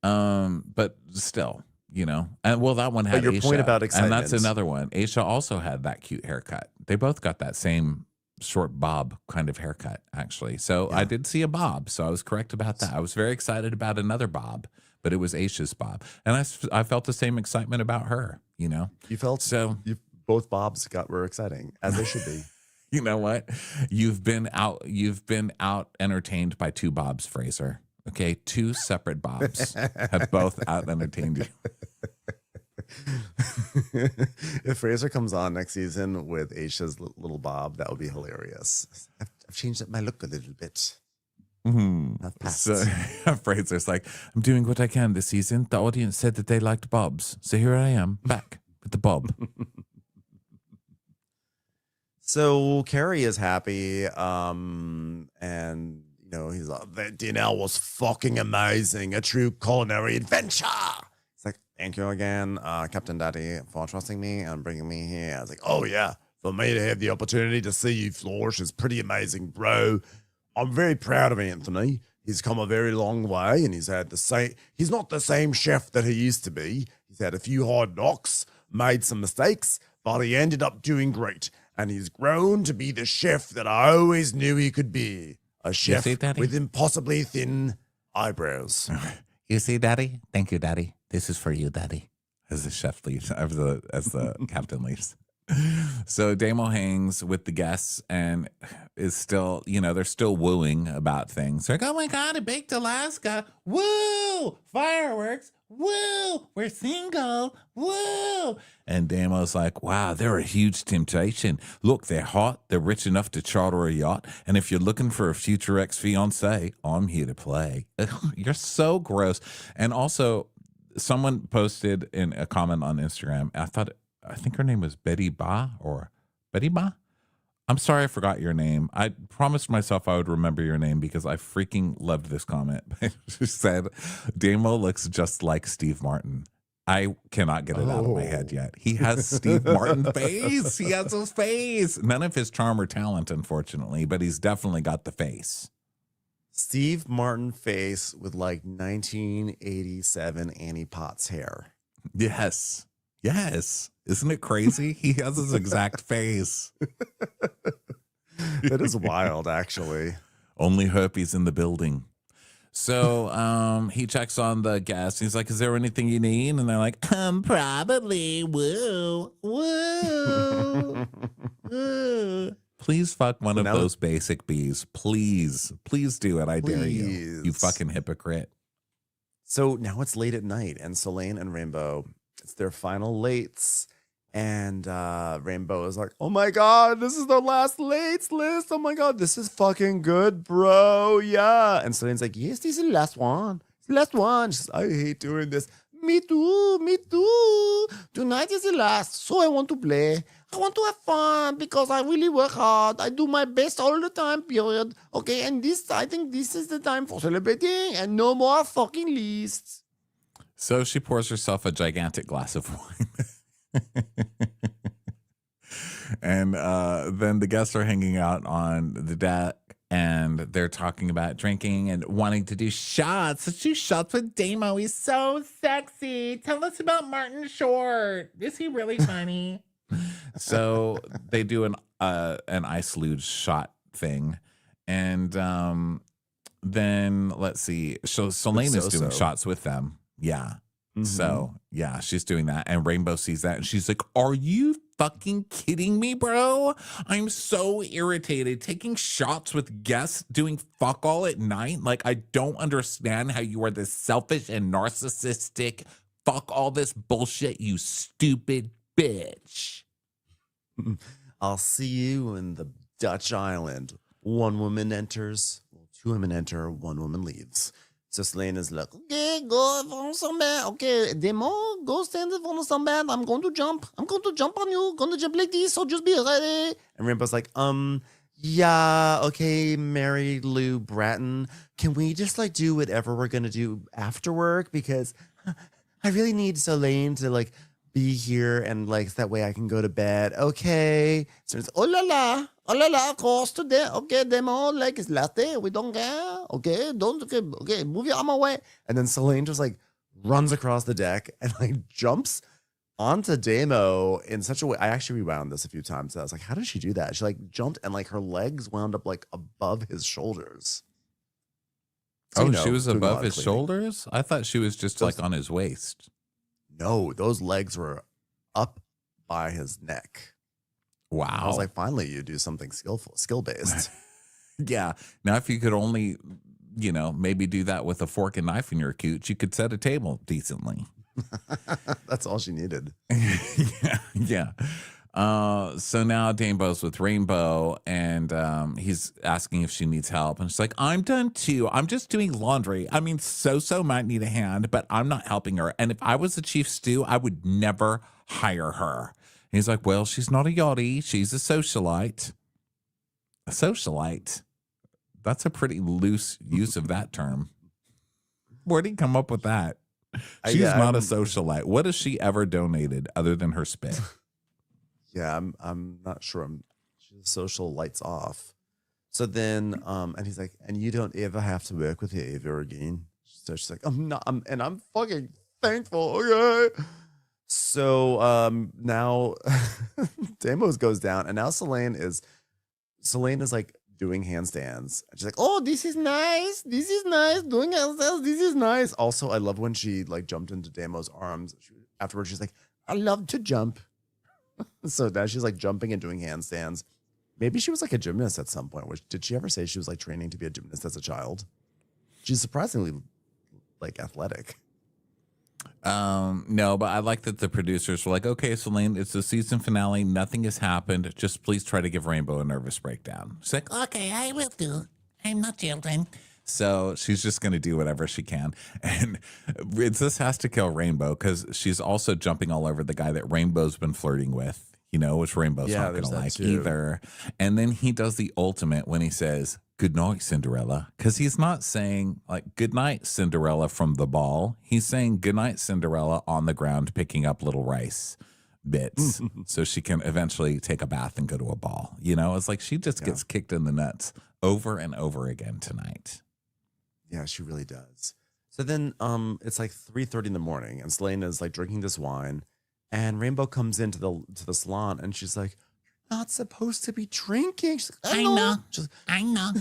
But still, and that one had your Aisha, point about excitement. And that's another one. Aisha also had that cute haircut. They both got that same short bob kind of haircut, actually. So I did see a bob. So I was correct about that. I was very excited about another bob, but it was Aisha's bob. And I felt the same excitement about her, You felt so. Both bobs were exciting, as they should be. You know what? You've been out entertained by two bobs, Fraser. Okay, two separate bobs have both out entertained you. If Fraser comes on next season with Aisha's little bob, that would be hilarious. I've changed up my look a little bit. Mm-hmm. So Fraser's like, I'm doing what I can this season. The audience said that they liked bobs, so here I am back with the bob. So Kerry is happy, and he's like, the dinner was fucking amazing, a true culinary adventure. It's like, thank you again, Captain Daddy, for trusting me and bringing me here. I was like, oh yeah, for me to have the opportunity to see you flourish is pretty amazing, bro. I'm very proud of Anthony. He's come a very long way, and he's not the same chef that he used to be. He's had a few hard knocks, made some mistakes, but he ended up doing great. And he's grown to be the chef that I always knew he could be. A chef with impossibly thin eyebrows. You see, Daddy? Thank you, Daddy. This is for you, Daddy. As the chef leaves, as the captain leaves. So Damo hangs with the guests and is still, they're still wooing about things. They're like, oh my God, I baked Alaska. Woo! Fireworks. Woo! We're single. Woo! And Damo's like, wow, they're a huge temptation. Look, they're hot. They're rich enough to charter a yacht. And if you're looking for a future ex-fiance, I'm here to play. You're so gross. And also, someone posted in a comment on Instagram, I think her name was Betty Ba. I'm sorry I forgot your name. I promised myself I would remember your name because I freaking loved this comment. She said, Damo looks just like Steve Martin. I cannot get it out of my head yet. He has Steve Martin's face. He has his face. None of his charm or talent, unfortunately, but he's definitely got the face. Steve Martin face with like 1987 Annie Potts hair. Yes. Isn't it crazy? He has his exact face. That is wild, actually. Only herpes in the building. So he checks on the guests. He's like, is there anything you need? And they're like, probably. Woo. Woo. Woo. Please fuck one of those basic bees. Please do it. I dare you. You fucking hypocrite. So now it's late at night, and Seline and Rainbow, it's their final lates. And Rainbow is like, oh my God, this is the last lates list. Oh my God, this is fucking good, bro. Yeah. And Celine's like, yes, this is the last one. It's the last one. She's, I hate doing this. Me too. Tonight is the last, so I want to play. I want to have fun because I really work hard. I do my best all the time, period. Okay, and I think this is the time for celebrating and no more fucking lists. So she pours herself a gigantic glass of wine. And then the guests are hanging out on the deck and they're talking about drinking and wanting to do shots. Let's do shots with Damo. He's so sexy. Tell us about Martin Short. Is he really funny? So they do an ice luge shot thing. And then let's see. So Selene is doing shots with them. Yeah. So yeah, she's doing that. And Rainbow sees that and she's like, are you fucking kidding me, bro? I'm so irritated. Taking shots with guests, doing fuck all at night. Like, I don't understand how you are this selfish and narcissistic. Fuck all this bullshit, you stupid bitch. I'll see you in the Dutch island. One woman enters, two women enter, one woman leaves. So Selene is like, okay, go for some bed. Okay, Demo, go stand in front of some bed. I'm going to jump. I'm going to jump on you. Going to jump like this, so just be ready. And Rainbow's like, yeah, okay, Mary Lou Bratton. Can we just like do whatever we're going to do after work? Because I really need Selene to like be here and like that way I can go to bed. Okay. So it's oh la la, of course today. Okay, Demo, like it's latte. We don't care. Okay, okay, move your arm away. And then Selene just like runs across the deck and like jumps onto Demo in such a way. I actually rewound this a few times. I was like, how did she do that? She like jumped and like her legs wound up like above his shoulders. So, she was above his shoulders? I thought she was just like on his waist. No, those legs were up by his neck. Wow. I was like, finally, you do something skill-based. Yeah. Now, if you could only, maybe do that with a fork and knife in your cooch, you could set a table decently. That's all she needed. Yeah. So now Dane's with Rainbow and he's asking if she needs help. And she's like, I'm done too. I'm just doing laundry. I mean, So might need a hand, but I'm not helping her. And if I was the chief stew, I would never hire her. And he's like, well, she's not a yachty. She's a socialite. A socialite? That's a pretty loose use of that term. Where'd he come up with that? She's not a socialite. What has she ever donated other than her spit? Yeah, I'm not sure. She's social lights off. So then, and he's like, and you don't ever have to work with her ever again. So she's like, I'm fucking thankful. Okay. So now Damos goes down, and now Selene is like doing handstands. And she's like, oh, this is nice. This is nice. Doing handstands. This is nice. Also, I love when she like jumped into Damos' arms. Afterwards, she's like, I love to jump. So now she's like jumping and doing handstands. Maybe she was like a gymnast at some point. Did she ever say she was like training to be a gymnast as a child? She's surprisingly like athletic. No, but I like that the producers were like, okay, Selene, it's the season finale. Nothing has happened. Just please try to give Rainbow a nervous breakdown. She's like, okay, I will do. I'm not children. So she's just going to do whatever she can. And this has to kill Rainbow because she's also jumping all over the guy that Rainbow's been flirting with, which Rainbow's not going to like either. And then he does the ultimate when he says, good night, Cinderella. Because he's not saying like, good night, Cinderella from the ball. He's saying good night, Cinderella on the ground, picking up little rice bits so she can eventually take a bath and go to a ball. It's like she just gets kicked in the nuts over and over again tonight. Yeah, she really does. So then it's like 3:30 in the morning and Selene is like drinking this wine and Rainbow comes into the salon and she's like, you're not supposed to be drinking. She's like, I know.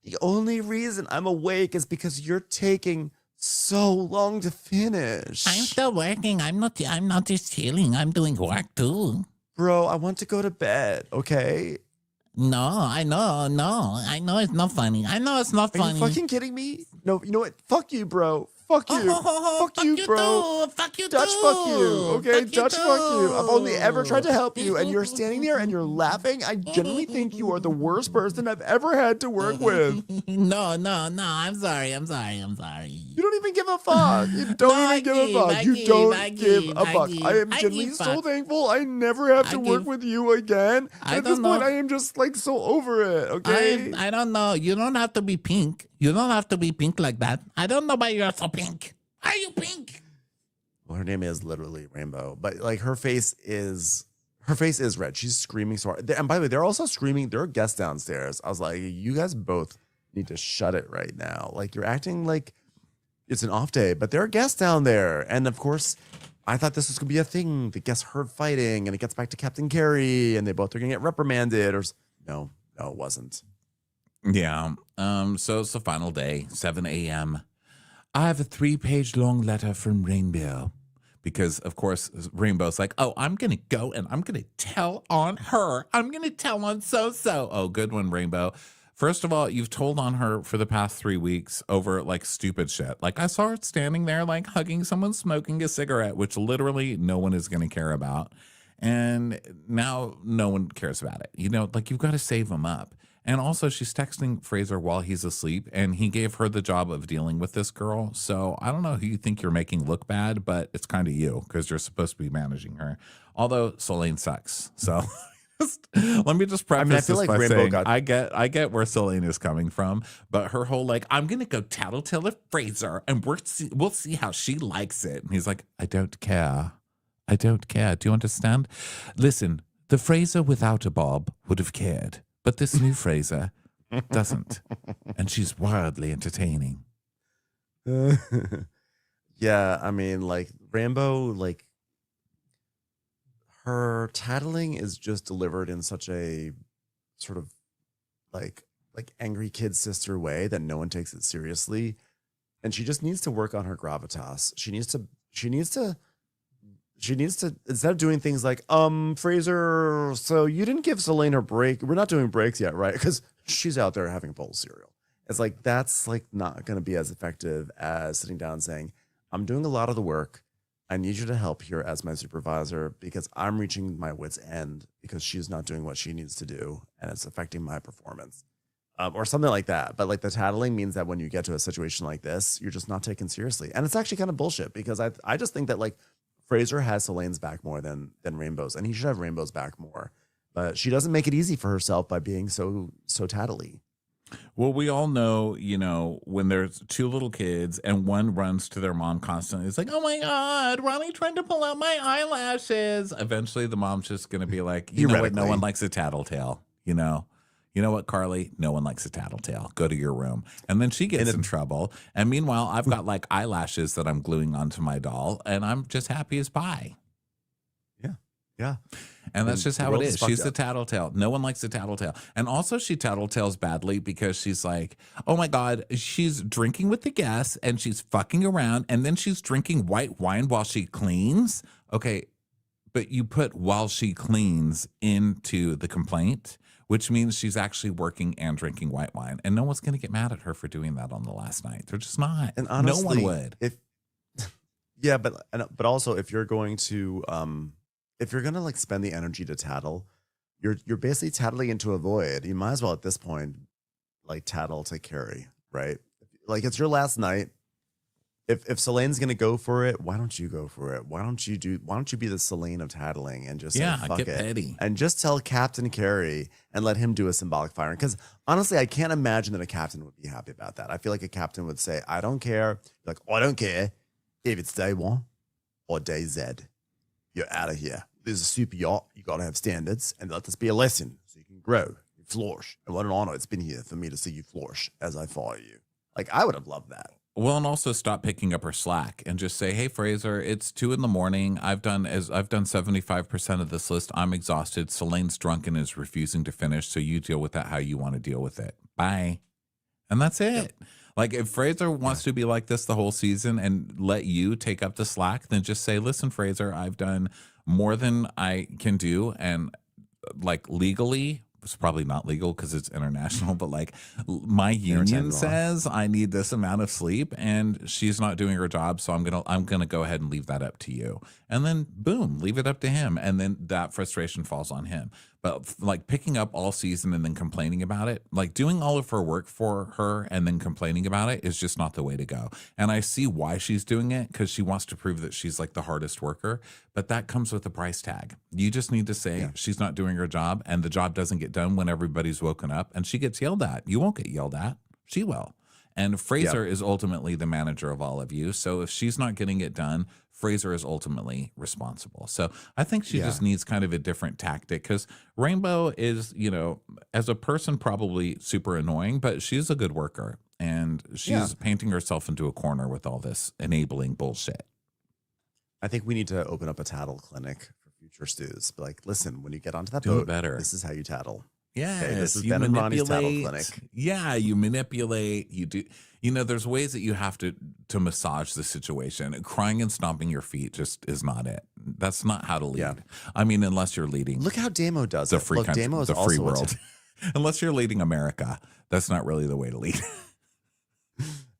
The only reason I'm awake is because you're taking so long to finish. I'm still working. I'm not just chilling. I'm doing work too. Bro, I want to go to bed, okay? No, I know it's not funny. I know it's not funny. Are you fucking kidding me? No, you know what? Fuck you, bro. Fuck you. Fuck you, bro. Fuck you, Dutch, fuck you. Okay, Dutch, fuck you. I've only ever tried to help you, and you're standing there and you're laughing. I genuinely think you are the worst person I've ever had to work with. No. I'm sorry. You don't even give a fuck. You don't even give a fuck. You don't give a fuck. I am genuinely so thankful I never have to work with you again. At this point, I am just like so over it, okay? I don't know. You don't have to be pink. You don't have to be pink like that. I don't know why you're so pink. Why are you pink? Well, her name is literally Rainbow, but like her face is red. She's screaming so hard. And by the way, they're also screaming. There are guests downstairs. I was like, you guys both need to shut it right now. Like you're acting like it's an off day, but there are guests down there. And of course, I thought this was going to be a thing. The guests heard fighting and it gets back to Captain Kerry and they both are going to get reprimanded or no, it wasn't. Yeah. So it's the final day, 7 a.m. I have a 3-page long letter from Rainbow. Because, of course, Rainbow's like, oh, I'm going to go and I'm going to tell on her. I'm going to tell on so-so. Oh, good one, Rainbow. First of all, you've told on her for the past 3 weeks over like stupid shit. Like I saw her standing there like hugging someone smoking a cigarette, which literally no one is going to care about. And now no one cares about it. You know, like you've got to save them up. And also, she's texting Fraser while he's asleep, and he gave her the job of dealing with this girl. So I don't know who you think you're making look bad, but it's kind of you because you're supposed to be managing her. Although Seline sucks. So let me just preface I feel this like by Rainbow saying got. I get where Seline is coming from, but her whole like I'm gonna go tattletale to Fraser, and we'll see how she likes it. And he's like, I don't care. I don't care. Do you understand? Listen, the Fraser without a bob would have cared. But this new Fraser doesn't. And she's wildly entertaining. Yeah, I mean, like Rambo, like her tattling is just delivered in such a sort of like angry kid sister way that no one takes it seriously. And she just needs to work on her gravitas. She needs to instead of doing things like, Fraser, so you didn't give Seline her break. We're not doing breaks yet, right? Because she's out there having a bowl of cereal. It's like that's like not going to be as effective as sitting down and saying, I'm doing a lot of the work. I need you to help here as my supervisor because I'm reaching my wit's end because she's not doing what she needs to do and it's affecting my performance. Or something like that. But like the tattling means that when you get to a situation like this, you're just not taken seriously. And it's actually kind of bullshit because I just think that like Fraser has Celine's back more than Rainbow's, and he should have Rainbow's back more. But she doesn't make it easy for herself by being so tattly. Well, we all know, you know, when there's two little kids and one runs to their mom constantly, it's like, oh my God, Ronnie tried to pull out my eyelashes. Eventually, the mom's just going to be like, you know what? No one likes a tattletale, you know? You know what, Carly? No one likes a tattletale. Go to your room. And then she gets in trouble. And meanwhile, I've got like eyelashes that I'm gluing onto my doll, and I'm just happy as pie. Yeah. Yeah. And that's just how it is. She's the tattletale. No one likes the tattletale. And also she tattletales badly because she's like, oh my God, she's drinking with the guests and she's fucking around. And then she's drinking white wine while she cleans. Okay, but you put while she cleans into the complaint, which means she's actually working and drinking white wine. And no one's going to get mad at her for doing that on the last night. They're just not. And honestly, no one would. Yeah, but also if you're going to like spend the energy to tattle, you're basically tattling into a void. You might as well at this point like tattle to kerry, right? Like it's your last night. If Celine's gonna go for it, why don't you go for it? Why don't you be the Seline of tattling and just say, fuck get it petty. and just tell Captain Kerry and let him do a symbolic firing? Because honestly, I can't imagine that a captain would be happy about that. I feel like a captain would say, I don't care. Like, I don't care if it's day 1 or day Z. You're out of here. This is a super yacht. You got to have standards and let this be a lesson so you can grow, you flourish. And what an honor it's been here for me to see you flourish as I follow you. Like, I would have loved that. Well, and also stop picking up her slack and just say, hey, Fraser, it's 2 a.m. I've done 75% of this list. I'm exhausted. Celine's drunk and is refusing to finish. So you deal with that how you want to deal with it. Bye. And that's it. Yep. Like if Fraser wants to be like this the whole season and let you take up the slack, then just say, listen, Fraser, I've done more than I can do. And like legally, it's probably not legal because it's international, but like my union says I need this amount of sleep and she's not doing her job. So I'm going to go ahead and leave that up to you. And then boom, leave it up to him. And then that frustration falls on him. But like picking up all season and then complaining about it, like doing all of her work for her and then complaining about it is just not the way to go. And I see why she's doing it because she wants to prove that she's like the hardest worker, but that comes with a price tag. You just need to say she's not doing her job and the job doesn't get done when everybody's woken up and she gets yelled at. You won't get yelled at. She will. And Fraser is ultimately the manager of all of you. So if she's not getting it done, Fraser is ultimately responsible. So I think she just needs kind of a different tactic because Rainbow is, you know, as a person, probably super annoying, but she's a good worker and she's painting herself into a corner with all this enabling bullshit. I think we need to open up a tattle clinic for future stews. But like, listen, when you get onto that boat, better. This is how you tattle. Yes, this is you Ben and Ronnie's tattle manipulate. clinic. Yeah, you manipulate. You do. There's ways that you have to massage the situation. Crying and stomping your feet just is not it. That's not how to lead. Yeah. I mean, unless you're leading Look how Damo does the it. free Look, country, Damo is the free also world. Unless you're leading America, that's not really the way to lead.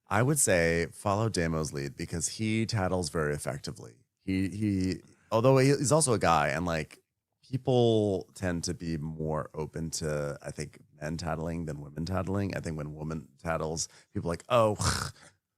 I would say follow Damo's lead because he tattles very effectively. He although he's also a guy, and like people tend to be more open to, I think, men tattling than women tattling. I think when woman tattles, people are like, oh,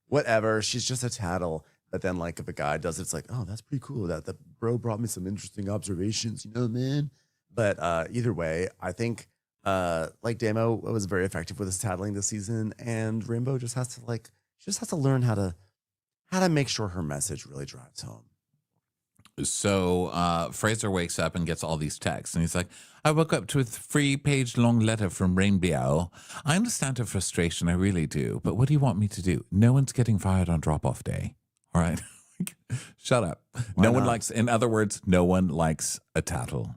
whatever, she's just a tattle. But then like if a guy does it, it's like, oh, that's pretty cool. That the bro brought me some interesting observations, man. But either way, I think like Damo was very effective with his tattling this season, and Rainbow just has to learn how to make sure her message really drives home. So Fraser wakes up and gets all these texts, and he's like, I woke up to a 3-page long letter from Rainbow. I understand her frustration, I really do. But what do you want me to do? No one's getting fired on drop-off day. All right? Shut up. Why not? In other words, no one likes a tattle,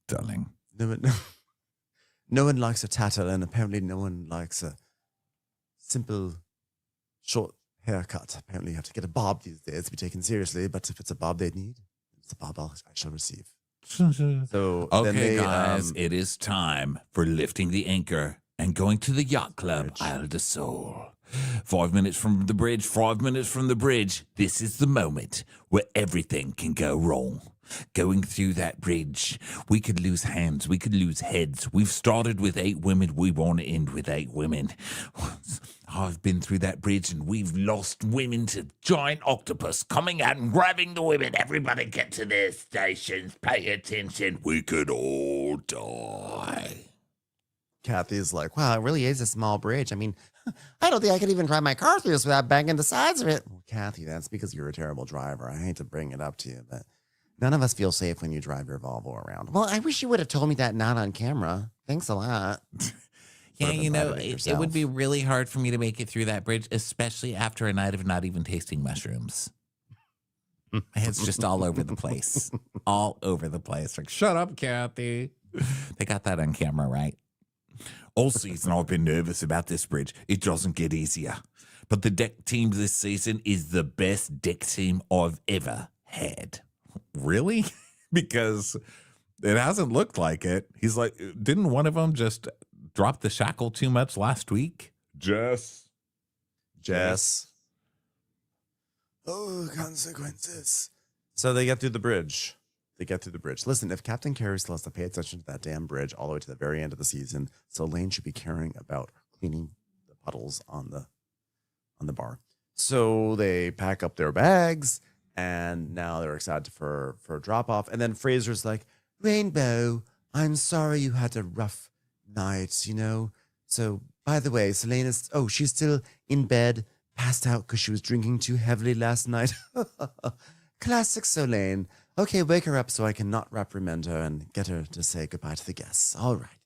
darling. No one likes a tattle, and apparently no one likes a simple, short haircut. Apparently you have to get a bob these days to be taken seriously, but if it's a bob they need, it's a bob I shall receive. So then Okay, they, guys, it is time for lifting the anchor and going to the yacht club, Isle de Sol. 5 minutes from the bridge, 5 minutes from the bridge. This is the moment where everything can go wrong. Going through that bridge, we could lose hands, we could lose heads. We've started with 8 women, we want to end with 8 women. I've been through that bridge and we've lost women to giant octopus coming out and grabbing the women. Everybody get to their stations, pay attention. We could all die. Kathy's like, wow, it really is a small bridge. I mean, I don't think I could even drive my car through this without banging the sides of it. Well, Kathy, that's because you're a terrible driver. I hate to bring it up to you, but none of us feel safe when you drive your Volvo around. Well, I wish you would have told me that not on camera. Thanks a lot. Yeah, it would be really hard for me to make it through that bridge, especially after a night of not even tasting mushrooms. My head's just all over the place. All over the place. Like, shut up, Kathy. They got that on camera, right? All season, I've been nervous about this bridge. It doesn't get easier. But the deck team this season is the best deck team I've ever had. Really? Because it hasn't looked like it. He's like, didn't one of them just drop the shackle too much last week? Jess. Oh, consequences. So they get through the bridge. Listen, if Captain Kerry still has to pay attention to that damn bridge all the way to the very end of the season, Seline should be caring about cleaning the puddles on the bar. So they pack up their bags, and now they're excited for a drop-off. And then Fraser's like, Rainbow, I'm sorry you had a rough night, So, by the way, Seline she's still in bed, passed out because she was drinking too heavily last night. Classic Seline. Okay, wake her up so I can not reprimand her and get her to say goodbye to the guests. All right.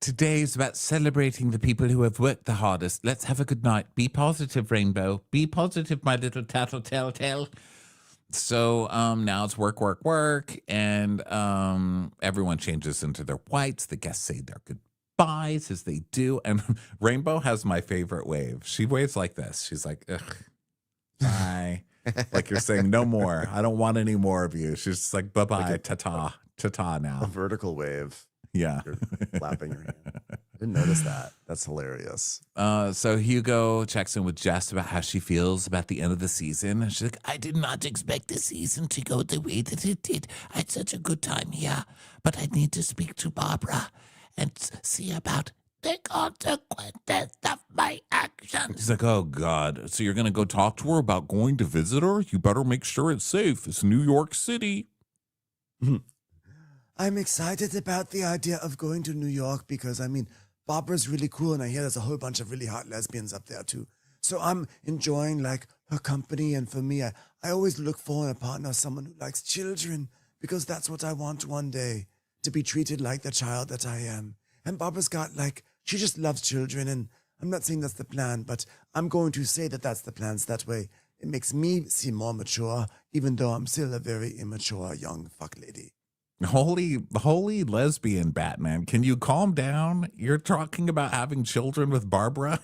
Today is about celebrating the people who have worked the hardest. Let's have a good night. Be positive, Rainbow. Be positive, my little tattle telltale. So now it's work, and everyone changes into their whites. The guests say their goodbyes as they do, and Rainbow has my favorite wave. She waves like this. She's like, ugh, bye. Like you're saying, no more. I don't want any more of you. She's just like, bye-bye, ta-ta now. A vertical wave. Yeah. You're flapping your hand. I didn't notice that. That's hilarious. So Hugo checks in with Jess about how she feels about the end of the season. And she's like, I did not expect the season to go the way that it did. I had such a good time here, but I need to speak to Barbara and see about the consequences of my actions. He's like, oh, God. So you're going to go talk to her about going to visit her? You better make sure it's safe. It's New York City. I'm excited about the idea of going to New York because, Barbara's really cool, and I hear there's a whole bunch of really hot lesbians up there, too. So I'm enjoying, her company, and for me, I always look for in a partner someone who likes children because that's what I want one day, to be treated like the child that I am. And Barbara's got, she just loves children, and I'm not saying that's the plan, but I'm going to say that that's the plan, so that way it makes me seem more mature, even though I'm still a very immature young fuck lady. Holy lesbian Batman. Can you calm down? You're talking about having children with Barbara?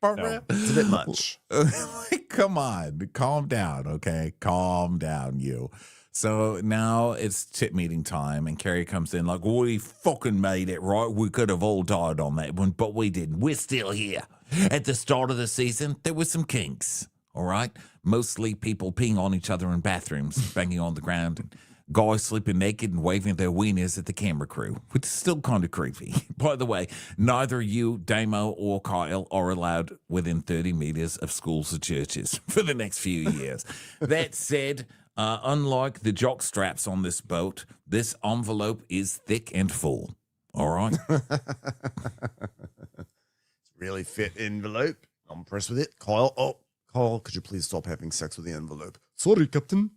No, it's a bit much. Like, come on, calm down, okay? Calm down, you. So now it's tip meeting time, and Kerry comes in like, we fucking made it, right? We could have all died on that one, but we didn't. We're still here. At the start of the season, there were some kinks, all right? Mostly people peeing on each other in bathrooms, banging on the ground, and guys sleeping naked and waving their wieners at the camera crew, which is still kind of creepy. By the way, neither you, Damo, or Kyle are allowed within 30 meters of schools or churches for the next few years. That said, unlike the jock straps on this boat, this envelope is thick and full. All right? Really fit envelope. I'm impressed with it. Kyle, could you please stop having sex with the envelope? Sorry, Captain.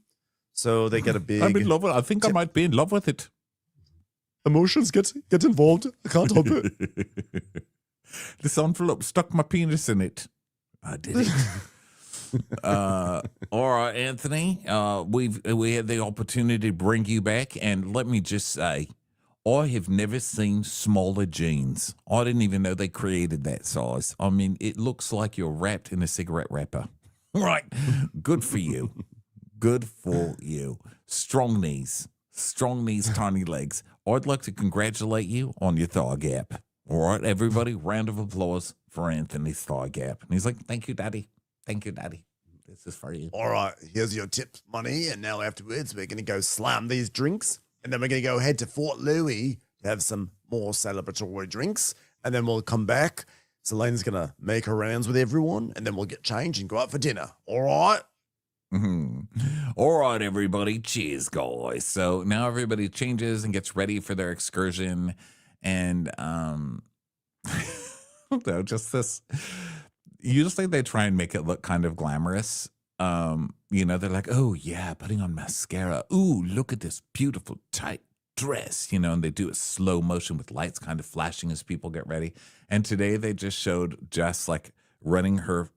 So they get a big... I'm in love with it. I think I might be in love with it. Emotions get involved. I can't help it. This envelope stuck my penis in it. I did it. All right, Anthony. We had the opportunity to bring you back, and let me just say, I have never seen smaller jeans. I didn't even know they created that size. I mean, it looks like you're wrapped in a cigarette wrapper. Right. Good for you. Good for you. Strong knees, tiny legs. I'd like to congratulate you on your thigh gap. All right, everybody, round of applause for Anthony's thigh gap. And he's like, thank you, Daddy. Thank you, Daddy. This is for you. All right, here's your tip money. And now afterwards, we're going to go slam these drinks. And then we're going to go head to Fort Louis to have some more celebratory drinks. And then we'll come back. Selene's going to make her rounds with everyone. And then we'll get changed and go out for dinner. All right? Mm-hmm. All right, everybody. Cheers, guys. So now everybody changes and gets ready for their excursion. And, no, just this. Usually they try and make it look kind of glamorous. They're like, oh, yeah, putting on mascara. Ooh, look at this beautiful tight dress, and they do it slow motion with lights kind of flashing as people get ready. And today they just showed Jess like running her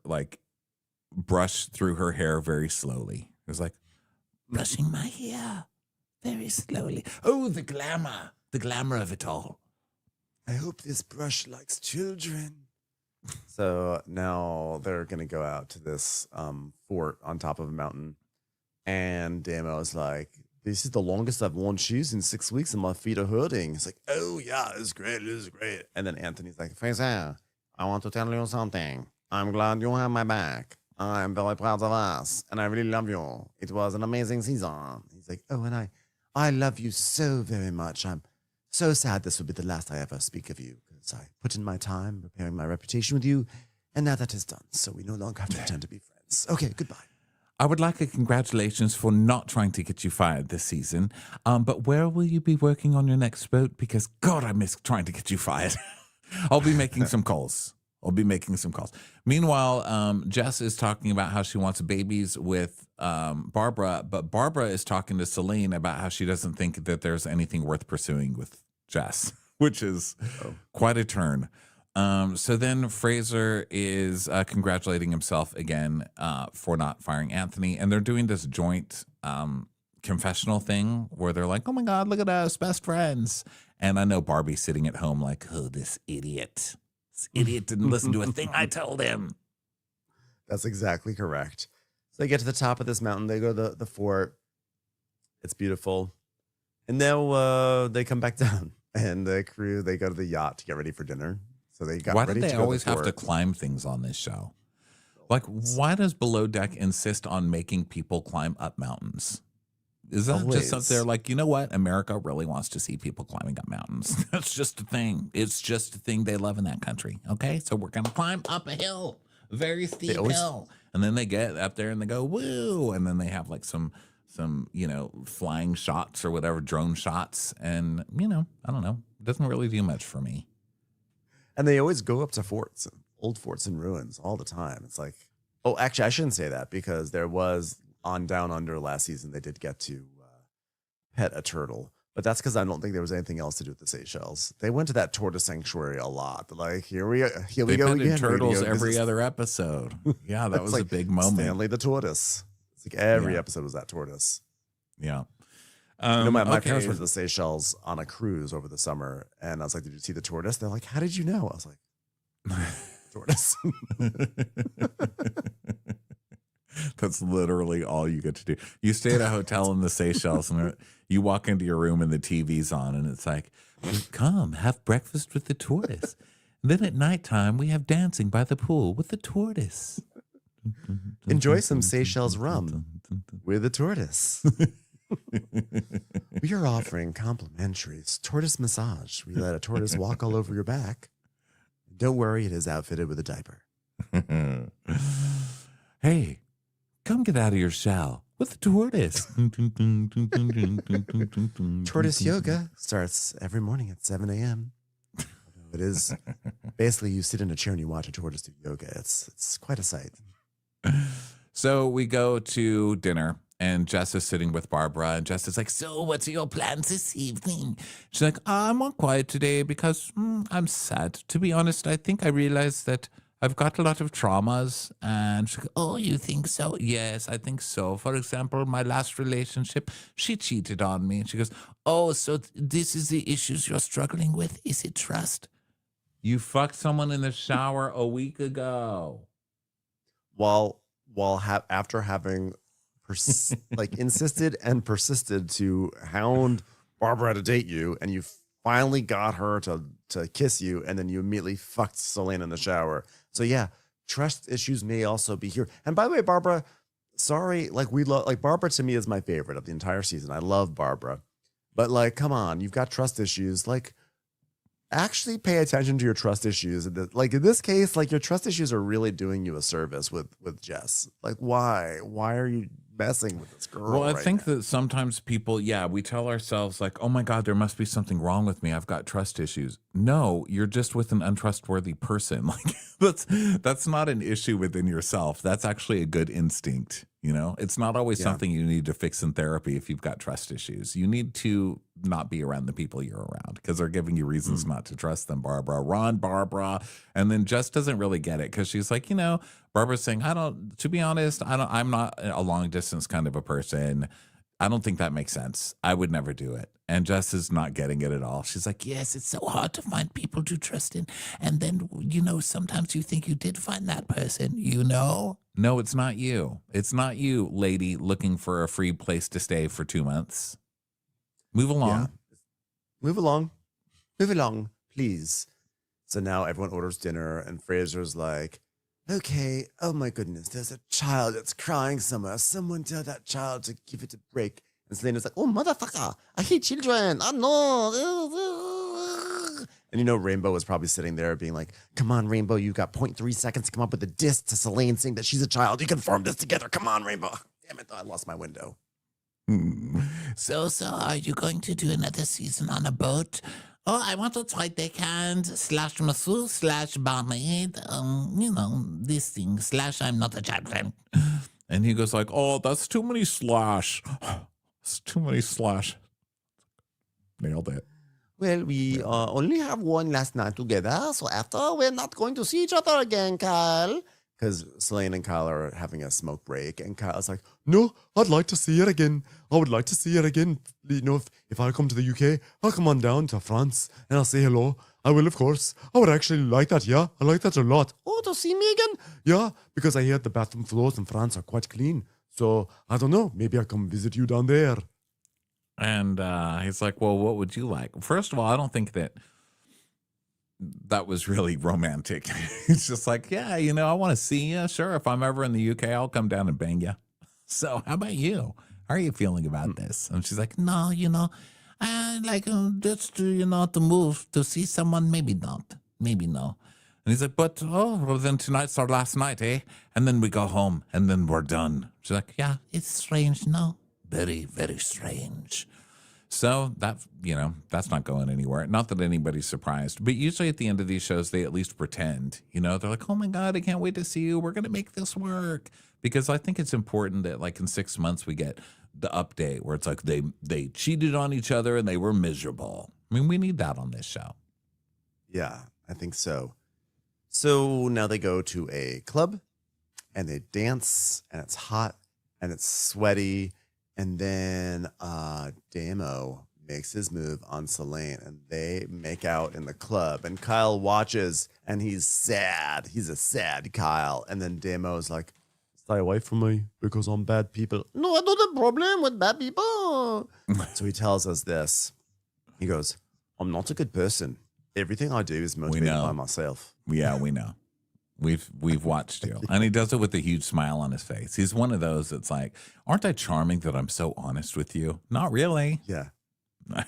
like brush through her hair very slowly. It was like, brushing my hair very slowly. Oh, the glamour of it all. I hope this brush likes children. So now they're going to go out to this fort on top of a mountain. And Damo's like, this is the longest I've worn shoes in 6 weeks and my feet are hurting. It's like, oh, yeah, it's great. It is great. And then Anthony's like, Fraser, I want to tell you something. I'm glad you have my back. I'm very proud of us. And I really love you. It was an amazing season. He's like, oh, and I love you so very much. I'm so sad this will be the last I ever speak of you. I put in my time repairing my reputation with you, and now that is done, so we no longer have to pretend to be friends. Okay, goodbye. I would like a congratulations for not trying to get you fired this season. But where will you be working on your next boat? Because, God, I miss trying to get you fired. I'll be making some calls. Meanwhile, Jess is talking about how she wants babies with Barbara, but Barbara is talking to Seline about how she doesn't think that there's anything worth pursuing with Jess, which is quite a turn. So then Fraser is congratulating himself again for not firing Anthony. And they're doing this joint confessional thing where they're like, oh my God, look at us, best friends. And I know Barbie's sitting at home like, oh, this idiot. This idiot didn't listen to a thing I told him. That's exactly correct. So they get to the top of this mountain. They go to the fort. It's beautiful. And now they come back down. And the crew, they go to the yacht to get ready for dinner. So they got ready to go. Why do they always have to climb things on this show? Like, why does Below Deck insist on making people climb up mountains? Is that just up there like, you know what? America really wants to see people climbing up mountains. That's just a thing. It's just a thing they love in that country. Okay, so we're going to climb up a hill, very steep hill. And then they get up there and they go, woo. And then they have like some flying shots or whatever, drone shots. And, I don't know. It doesn't really do much for me. And they always go up to forts, old forts and ruins all the time. It's like, oh, actually, I shouldn't say that because there was on Down Under last season, they did get to pet a turtle. But that's because I don't think there was anything else to do with the Seychelles. They went to that tortoise sanctuary a lot. Like, here we go again. Turtles every other episode. Yeah, that was like a big moment. Stanley the tortoise. It's like every episode was that tortoise. Yeah. My parents Okay. went to the Seychelles on a cruise over the summer, and I was like, "Did you see the tortoise?" They're like, "How did you know?" I was like, "Tortoise." That's literally all you get to do. You stay at a hotel in the Seychelles and you walk into your room and the TV's on and it's like, come have breakfast with the tortoise. Then at nighttime, we have dancing by the pool with the tortoise. Enjoy some Seychelles rum with the tortoise. We are offering complimentary tortoise massage. We let a tortoise walk all over your back. Don't worry, it is outfitted with a diaper. Hey, come get out of your shell with the tortoise. Tortoise yoga starts every morning at 7 a.m. It is basically you sit in a chair and you watch a tortoise do yoga. It's quite a sight. So we go to dinner and Jess is sitting with Barbara and Jess is like, so what's your plans this evening? She's like, I'm on quiet today because I'm sad. To be honest, I think I realized that I've got a lot of traumas. And she's like, oh, you think so? Yes, I think so. For example, my last relationship, she cheated on me. And she goes, oh, so this is the issues you're struggling with? Is it trust? You fucked someone in the shower a week ago. After having insisted and persisted to hound Barbara to date you, and you finally got her to kiss you, and then you immediately fucked Seline in the shower. So yeah, trust issues may also be here. And by the way, Barbara, sorry, Barbara to me is my favorite of the entire season. I love Barbara, but come on, you've got trust issues. Actually pay attention to your trust issues. In this case, your trust issues are really doing you a service with Jess. Why are you messing with this girl? Well, I think that sometimes people, we tell ourselves oh my God, there must be something wrong with me. I've got trust issues. No, you're just with an untrustworthy person. That's not an issue within yourself. That's actually a good instinct. It's not always something you need to fix in therapy. If you've got trust issues, you need to not be around the people you're around because they're giving you reasons not to trust them. Barbara. And then Jess doesn't really get it because she's like, Barbara's saying, to be honest, I'm not a long distance kind of a person. I don't think that makes sense. I would never do it. And Jess is not getting it at all. She's like, yes, it's so hard to find people to trust in. And then, sometimes you think you did find that person, No, it's not you. It's not you, lady, looking for a free place to stay for 2 months. Move along. Yeah. Move along, please. So now everyone orders dinner and Fraser's like, okay, oh my goodness, there's a child that's crying somewhere. Someone tell that child to give it a break. And Selena's like, oh, motherfucker, I hate children. Oh, no. And Rainbow was probably sitting there being like, come on, Rainbow, you've got 0.3 seconds to come up with a diss to Seline saying that she's a child. You can form this together. Come on, Rainbow. Damn it, I lost my window. So, are you going to do another season on a boat? Oh, I want to try deckhand / masseuse / barmaid. This thing / I'm not a champion. And he goes oh, that's too many slash. It's too many slash. Nailed it. Well, we only have one last night together, so after we're not going to see each other again, Kyle. Because Seline and Kyle are having a smoke break, and Kyle's like, no, I'd like to see it again. I would like to see it again. If I come to the UK, I'll come on down to France, and I'll say hello. I will, of course. I would actually like that, yeah. I like that a lot. Oh, to see me again? Yeah, because I hear the bathroom floors in France are quite clean. So, I don't know, maybe I'll come visit you down there. And he's like, well, what would you like? First of all, I don't think that was really romantic. It's just I want to see you. Sure, if I'm ever in the UK, I'll come down and bang you. So how about you? How are you feeling about this? And she's like, no, I like just to move to see someone. Maybe not. Maybe no. And he's like, but then tonight's our last night, eh? And then we go home and then we're done. She's like, yeah, it's strange. No, very, very strange. So that's not going anywhere. Not that anybody's surprised, but usually at the end of these shows, they at least pretend, they're like, oh my God, I can't wait to see you. We're going to make this work. Because I think it's important that in 6 months, we get the update where it's they cheated on each other and they were miserable. I mean, we need that on this show. Yeah, I think so. So now they go to a club and they dance and it's hot and it's sweaty. And then Damo makes his move on Seline, and they make out in the club. And Kyle watches, and he's sad. He's a sad Kyle. And then Damo's like, stay away from me because I'm bad people. No, I don't have a problem with bad people. So he tells us this. He goes, I'm not a good person. Everything I do is motivated by myself. Yeah, we know. We've watched you. And he does it with a huge smile on his face. He's one of those that's like, aren't I charming that I'm so honest with you? Not really. Yeah.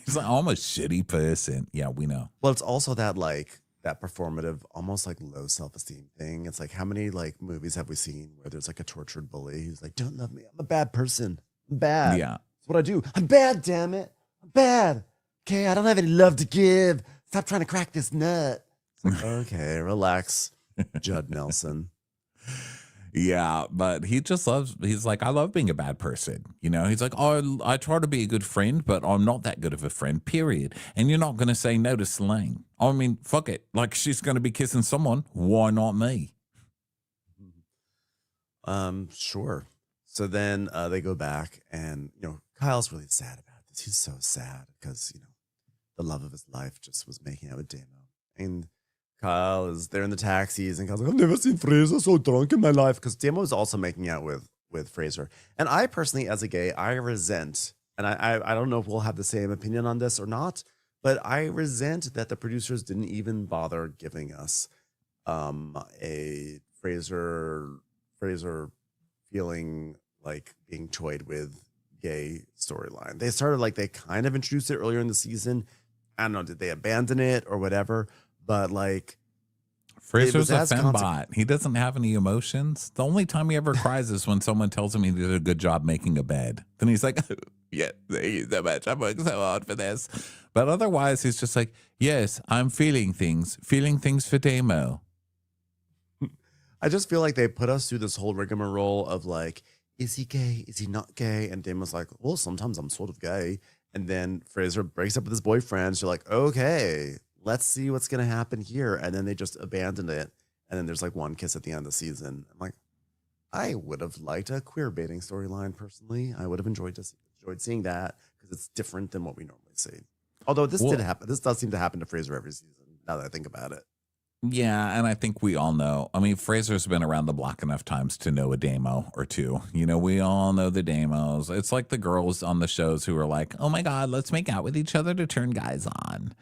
He's like, I'm a shitty person. Yeah, we know. Well, it's also that like that performative, almost like low self-esteem thing. It's like, how many like movies have we seen where there's like a tortured bully who's like, don't love me. I'm a bad person. I'm bad. Yeah. That's what I do. I'm bad, damn it. I'm bad. Okay, I don't have any love to give. Stop trying to crack this nut. It's like, okay, relax, Judd Nelson. Yeah, but he's like, I love being a bad person. You know, he's like, oh, I try to be a good friend, but I'm not that good of a friend, period. And you're not going to say no to Seline. I mean, fuck it. Like, she's going to be kissing someone. Why not me? Sure. So then they go back, and, you know, Kyle's really sad about this. He's so sad because, you know, the love of his life just was making out with Damo. And Kyle is there in the taxis, and Kyle's like, I've never seen Fraser so drunk in my life, because Damo is also making out with Fraser. And I personally, as a gay, I resent, and I don't know if we'll have the same opinion on this or not, but I resent that the producers didn't even bother giving us a Fraser feeling like being toyed with gay storyline. They started like, they kind of introduced it earlier in the season. I don't know, did they abandon it or whatever? But like, Fraser's a fembot. He doesn't have any emotions. The only time he ever cries is when someone tells him he did a good job making a bed. Then he's like, yeah, thank you so much. I'm working so hard for this. But otherwise, he's just like, yes, I'm feeling things for Damo. I just feel like they put us through this whole rigmarole of like, is he gay? Is he not gay? And Damo's like, well, sometimes I'm sort of gay. And then Fraser breaks up with his boyfriend. So you're like, okay, let's see what's going to happen here. And then they just abandoned it. And then there's like one kiss at the end of the season. I'm like, I would have liked a queer baiting storyline personally. I would have enjoyed seeing that because it's different than what we normally see. Although this did happen. This does seem to happen to Fraser every season, now that I think about it. Yeah, and I think we all know. I mean, Fraser's been around the block enough times to know a Damo or two. You know, we all know the Damos. It's like the girls on the shows who are like, oh my God, let's make out with each other to turn guys on.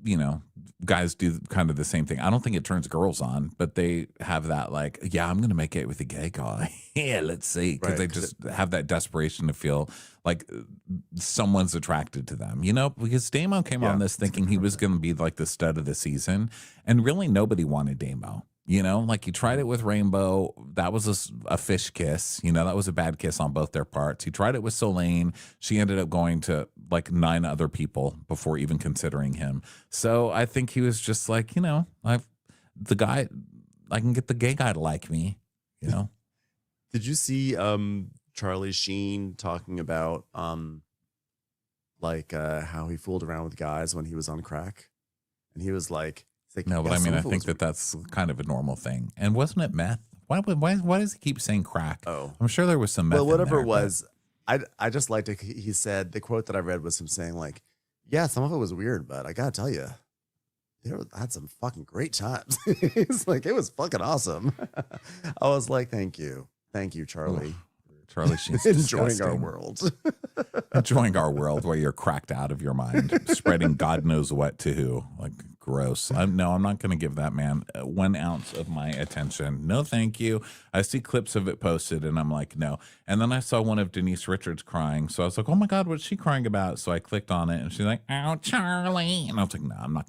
You know, guys do kind of the same thing. I don't think it turns girls on, but they have that like, yeah, I'm going to make it with a gay guy. Yeah, let's see. Because they just have that desperation to feel like someone's attracted to them, you know, because Damo came on this thinking he was going to be like the stud of the season. And really nobody wanted Damo. You know, like he tried it with Rainbow. That was a fish kiss. You know, that was a bad kiss on both their parts. He tried it with Seline. She ended up going to like 9 other people before even considering him. So I think he was just like, you know, I can get the gay guy to like me, you know. Did you see Charlie Sheen talking about how he fooled around with guys when he was on crack? And he was like, no, but I mean, I think that's kind of a normal thing. And wasn't it meth? Why does he keep saying crack? Oh, I'm sure there was some meth. Well, whatever in there, it was, I just liked it. He said, the quote that I read was him saying like, yeah, some of it was weird, but I gotta tell you, I had some fucking great times. It's like, it was fucking awesome. I was like, thank you, Charlie. Charlie Sheen's enjoying our world. Enjoying our world where you're cracked out of your mind, spreading God knows what to who. Like, gross. I'm not going to give that man 1 ounce of my attention. No, thank you. I see clips of it posted and I'm like, no. And then I saw one of Denise Richards crying. So I was like, oh my God, what's she crying about? So I clicked on it and she's like, oh, Charlie. And I was like, no, I'm not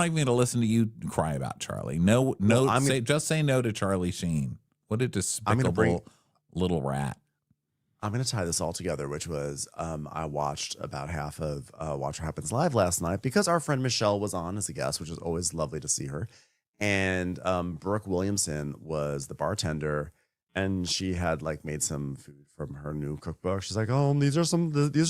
even going to listen to you cry about Charlie. No, just say no to Charlie Sheen. What a despicable little rat. I'm going to tie this all together, which was I watched about half of Watch What Happens Live last night because our friend Michelle was on as a guest, which is always lovely to see her. And Brooke Williamson was the bartender, and she had like made some food from her new cookbook. She's like, oh, these are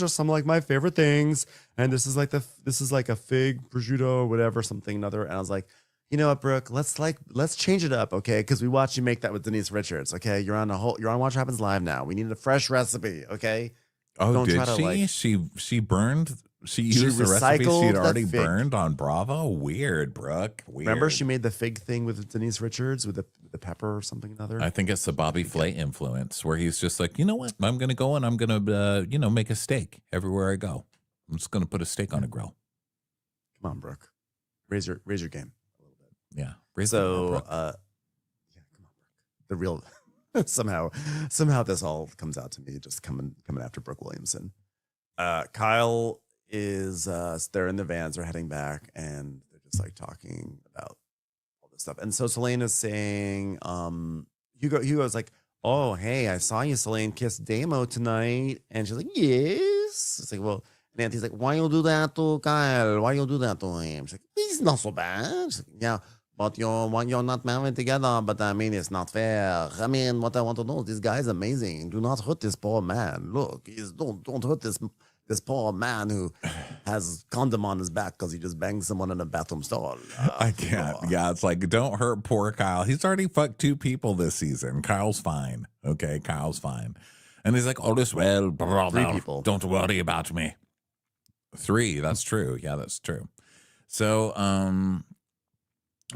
some like my favorite things, and this is like a fig prosciutto or whatever, something another. And I was like, you know what, Brooke? Let's change it up, okay? Because we watched you make that with Denise Richards, okay? You're on Watch What Happens Live now. We need a fresh recipe, okay? Oh, Don't did try to, she? like- She burned. She used the recipe recycled she'd the already fig. burned on Bravo. Weird, Brooke. Weird. Remember she made the fig thing with Denise Richards with the pepper or something another? I think it's the Bobby Flay influence, where he's just like, you know what? I'm gonna go and I'm gonna make a steak everywhere I go. I'm just gonna put a steak on a grill. Come on, Brooke. Raise your game a little bit. Yeah. Raise the bar, So, Brooke. yeah, come on, Brooke. The real somehow this all comes out to me just coming after Brooke Williamson. Kyle is they're in the vans, they're heading back, and they're just like talking about all this stuff. And so Seline is saying, Hugo's like, oh, hey, I saw you, Seline, kiss Damo tonight. And she's like, yes. It's like, well, and Auntie's like, why you do that to Kyle? Why you do that to him? She's like, he's not so bad. She's like, yeah, but you're not married together. But I mean, it's not fair. I mean, what I want to know, this guy's amazing. Do not hurt this poor man. Look, don't hurt this poor man who has condom on his back because he just banged someone in a bathroom stall. I can't. Yeah, it's like, don't hurt poor Kyle. He's already fucked 2 people this season. Kyle's fine. Okay, Kyle's fine. And he's like, all is well. Blah, blah, 3 blah. people. Don't worry about me. 3. That's true. Yeah, that's true. So,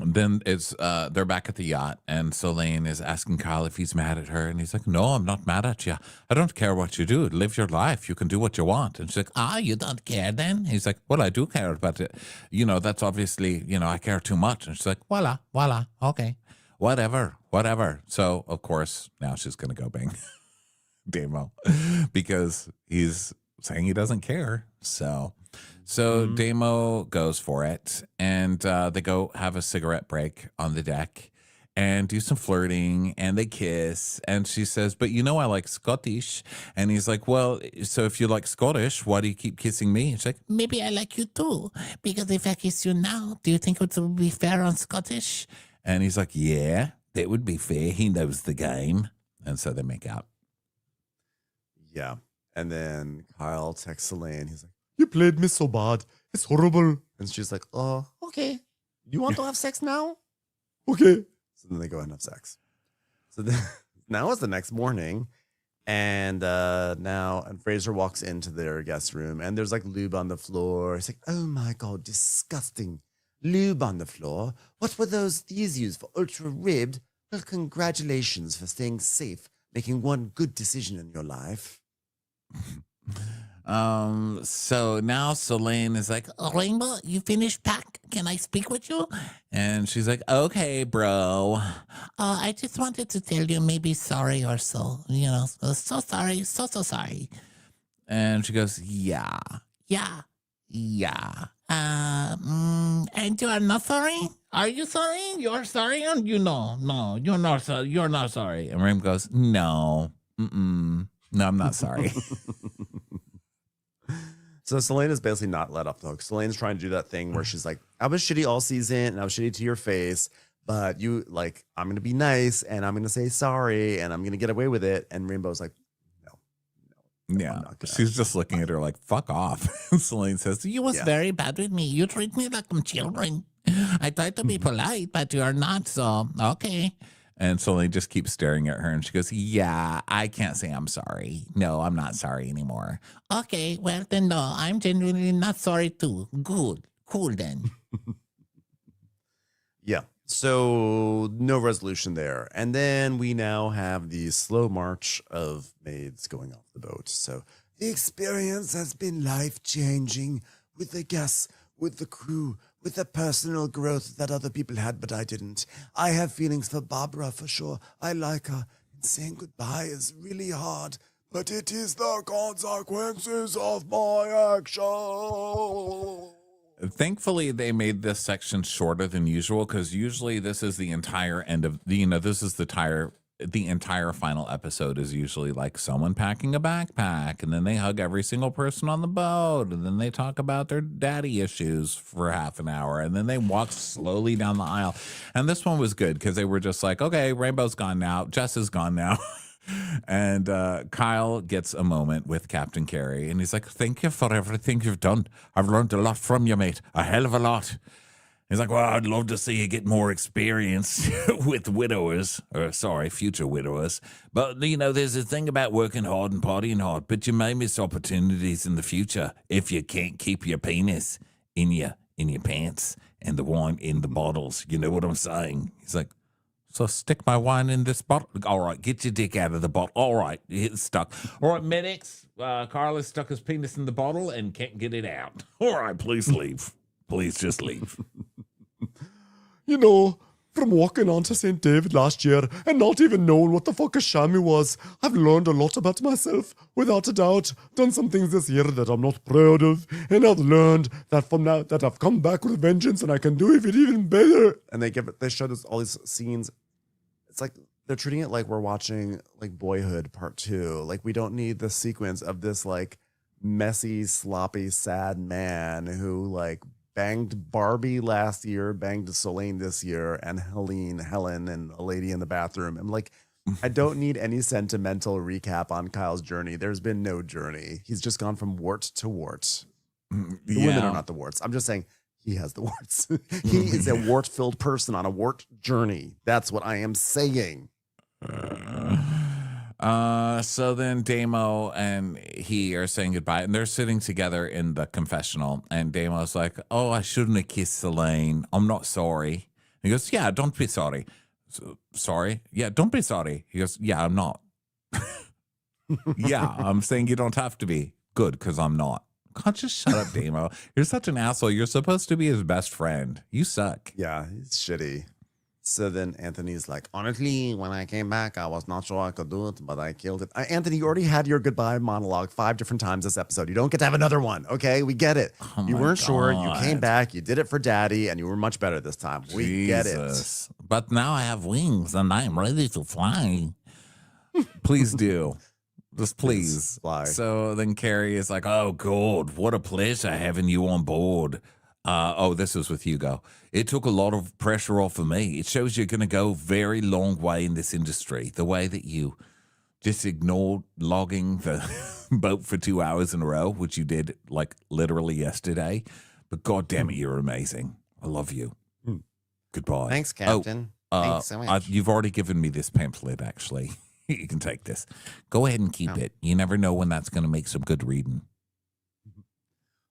then it's they're back at the yacht, and Seline is asking Kyle if he's mad at her, and he's like, no, I'm not mad at you. I don't care what you do. Live your life. You can do what you want. And she's like, you don't care then? He's like, well, I do care, but that's obviously, I care too much. And she's like, voila, okay, whatever. So of course now she's gonna go bang Damo because he's saying he doesn't care. So Damo goes for it, and they go have a cigarette break on the deck and do some flirting, and they kiss, and she says, but I like Scottish. And he's like, well, so if you like Scottish, why do you keep kissing me? And she's like, Maybe I like you too, because if I kiss you now, do you think it would be fair on Scottish? and he's like, yeah, that would be fair. He knows the game. And so they make out. Yeah. And then Kyle texts Seline. He's like, you played me so bad. It's horrible. And she's like, oh, okay. You want to have sex now? Okay. So then they go and have sex. So then, now it's the next morning. And Fraser walks into their guest room, and there's like lube on the floor. It's like, oh my God, disgusting. Lube on the floor. What were these used for? Ultra ribbed? Well, congratulations for staying safe, making one good decision in your life. So now Seline is like, Rainbow, you finished pack? Can I speak with you? and she's like, okay, bro. I just wanted to tell you maybe sorry or so. So sorry, so sorry. And she goes, yeah. And you are not sorry? Are you sorry? You're sorry? And no, you're not sorry. You're not sorry. And Rim goes, no, no, I'm not sorry. So Seline is basically not let off the hook. Selene's trying to do that thing where she's like, I was shitty all season and I was shitty to your face, but I'm going to be nice and I'm going to say sorry and I'm going to get away with it. And Rainbow's like, no. Yeah, she's just looking at her like, fuck off. Seline says, You was very bad with me. You treat me like I'm children. I tried to be polite, but you are not, so okay. And Seline just keeps staring at her, and she goes, yeah, I can't say I'm sorry. No, I'm not sorry anymore. Okay, well then no, I'm genuinely not sorry too. Good. Cool then. Yeah. So no resolution there. And then we now have the slow march of maids going off the boat. So the experience has been life-changing with the guests, with the crew, with the personal growth that other people had, but I didn't. I have feelings for Barbara for sure. I like her. And saying goodbye is really hard, but it is the consequences of my action. Thankfully, they made this section shorter than usual, because usually this is the entire end of this is the entire final episode is usually like someone packing a backpack, and then they hug every single person on the boat, and then they talk about their daddy issues for half an hour, and then they walk slowly down the aisle. And this one was good because they were just like, okay, Rainbow's gone now, Jess is gone now. And Kyle gets a moment with Captain Kerry, and he's like, thank you for everything you've done. I've learned a lot from you, mate. A hell of a lot. He's like, well, I'd love to see you get more experience with widowers, or sorry, future widowers. But, there's a thing about working hard and partying hard, but you may miss opportunities in the future if you can't keep your penis in your pants and the wine in the bottles. You know what I'm saying? He's like, so stick my wine in this bottle. All right, get your dick out of the bottle. All right, it's stuck. All right, medics, Carlos stuck his penis in the bottle and can't get it out. All right, please leave. Please just leave. From walking on to St. David last year and not even knowing what the fuck a chamois was, I've learned a lot about myself, without a doubt. Done some things this year that I'm not proud of, and I've learned that from now that I've come back with vengeance and I can do it even better. And they showed us all these scenes. It's like they're treating it like we're watching like Boyhood Part 2. Like we don't need the sequence of this like messy, sloppy, sad man who like banged Barbie last year, banged Seline this year, and Helen, and a lady in the bathroom. I'm like, I don't need any sentimental recap on Kyle's journey. There's been no journey. He's just gone from wart to wart. The women are not the warts. I'm just saying he has the warts. He is a wart-filled person on a wart journey. That's what I am saying. So then Damo and he are saying goodbye, and they're sitting together in the confessional, and Damo's like, oh, I shouldn't have kissed Seline. I'm not sorry. He goes, yeah, don't be sorry. Sorry? Yeah, don't be sorry. He goes, yeah, I'm not. Yeah, I'm saying you don't have to be. Good, because I'm not. God, just shut up, Damo. You're such an asshole. You're supposed to be his best friend. You suck. Yeah, he's shitty. So then Anthony's like, honestly, when I came back, I was not sure I could do it, but I killed it. Anthony, you already had your goodbye monologue 5 different times this episode. You don't get to have another one, okay? We get it. Oh you weren't God. Sure. You came back. You did it for Daddy, and you were much better this time. We get it. But now I have wings, and I'm ready to fly. Please do. Just please. Fly. So then Kerry is like, oh, God, what a pleasure having you on board. This was with Hugo. It took a lot of pressure off of me. It shows you're going to go a very long way in this industry. The way that you just ignored logging the boat for 2 hours in a row, which you did like literally yesterday. But God damn it, you're amazing. I love you. Goodbye. Thanks, Captain. Thanks so much. You've already given me this pamphlet, actually. You can take this. Go ahead and keep it. You never know when that's going to make some good reading.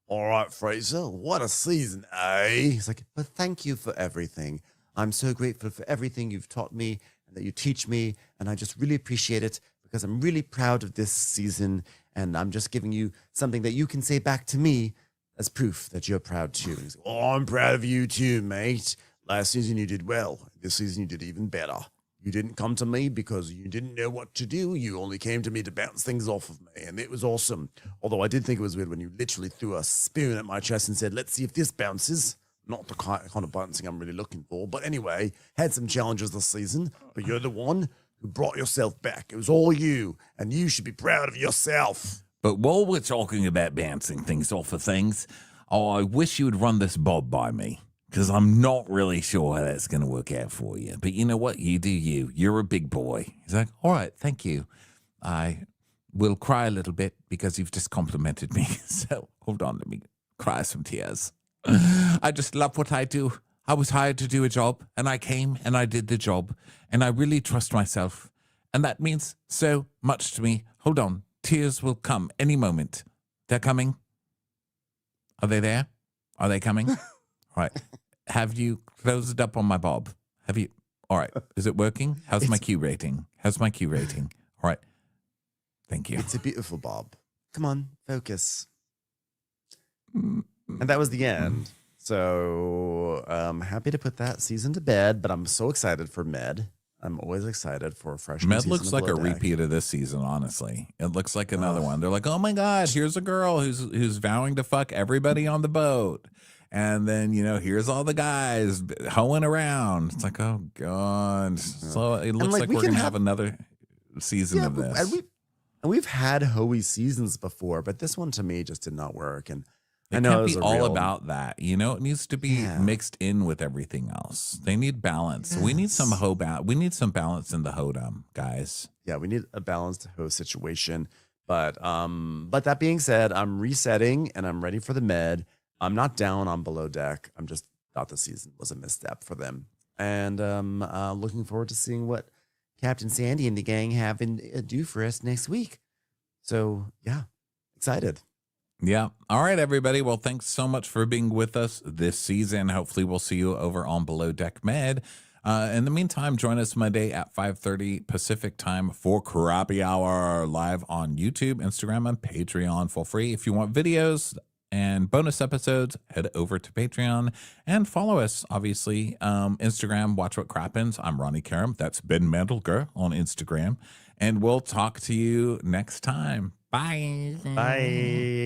All right, Fraser, what a season, eh? He's like, but thank you for everything. I'm so grateful for everything you've taught me and that you teach me, and I just really appreciate it because I'm really proud of this season, and I'm just giving you something that you can say back to me as proof that you're proud too. He's like, oh, I'm proud of you too, mate. Last season you did well. This season you did even better. You didn't come to me because you didn't know what to do. You only came to me to bounce things off of me, and it was awesome. Although I did think it was weird when you literally threw a spoon at my chest and said, let's see if this bounces. Not the kind of bouncing I'm really looking for. But anyway, had some challenges this season, but you're the one who brought yourself back. It was all you, and you should be proud of yourself. But while we're talking about bouncing things off of things, I wish you would run this bob by me. Because I'm not really sure how that's going to work out for you. But you know what? You do you. You're a big boy. He's like, all right, thank you. I will cry a little bit because you've just complimented me. So hold on, let me cry some tears. I just love what I do. I was hired to do a job, and I came and I did the job. And I really trust myself. And that means so much to me. Hold on. Tears will come any moment. They're coming. Are they there? Are they coming? All right. Have you closed up on my bob? Have you? All right. Is it working? How's my Q rating? How's my Q rating? All right. Thank you. It's a beautiful bob. Come on, focus. And that was the end. So I'm happy to put that season to bed, but I'm so excited for Med. I'm always excited for a fresh Med looks like a repeat of this season, honestly. It looks like another one. They're like, oh my God, here's a girl who's vowing to fuck everybody on the boat. And then, here's all the guys hoeing around. It's like, oh God. So it looks like we're going to have another season of this. And we've had hoey seasons before, but this one to me just did not work. And it I know can't it be all about that. It needs to be mixed in with everything else. They need balance. Yes. We need some we need some balance in the hoedom, guys. Yeah, we need a balanced hoe situation. But that being said, I'm resetting and I'm ready for the Med. I'm not down on Below Deck. I'm just thought the season was a misstep for them. And looking forward to seeing what Captain Sandy and the gang have in do for us next week. So yeah, excited. Yeah. All right, everybody. Well, thanks so much for being with us this season. Hopefully we'll see you over on Below Deck Med. In the meantime, join us Monday at 5:30 Pacific time for Crappy Hour live on YouTube, Instagram, and Patreon for free. If you want videos and bonus episodes, head over to Patreon and follow us. Obviously, Instagram, Watch What Crappens. I'm Ronnie Karam. That's Ben Mandelker on Instagram. And we'll talk to you next time. Bye. Bye.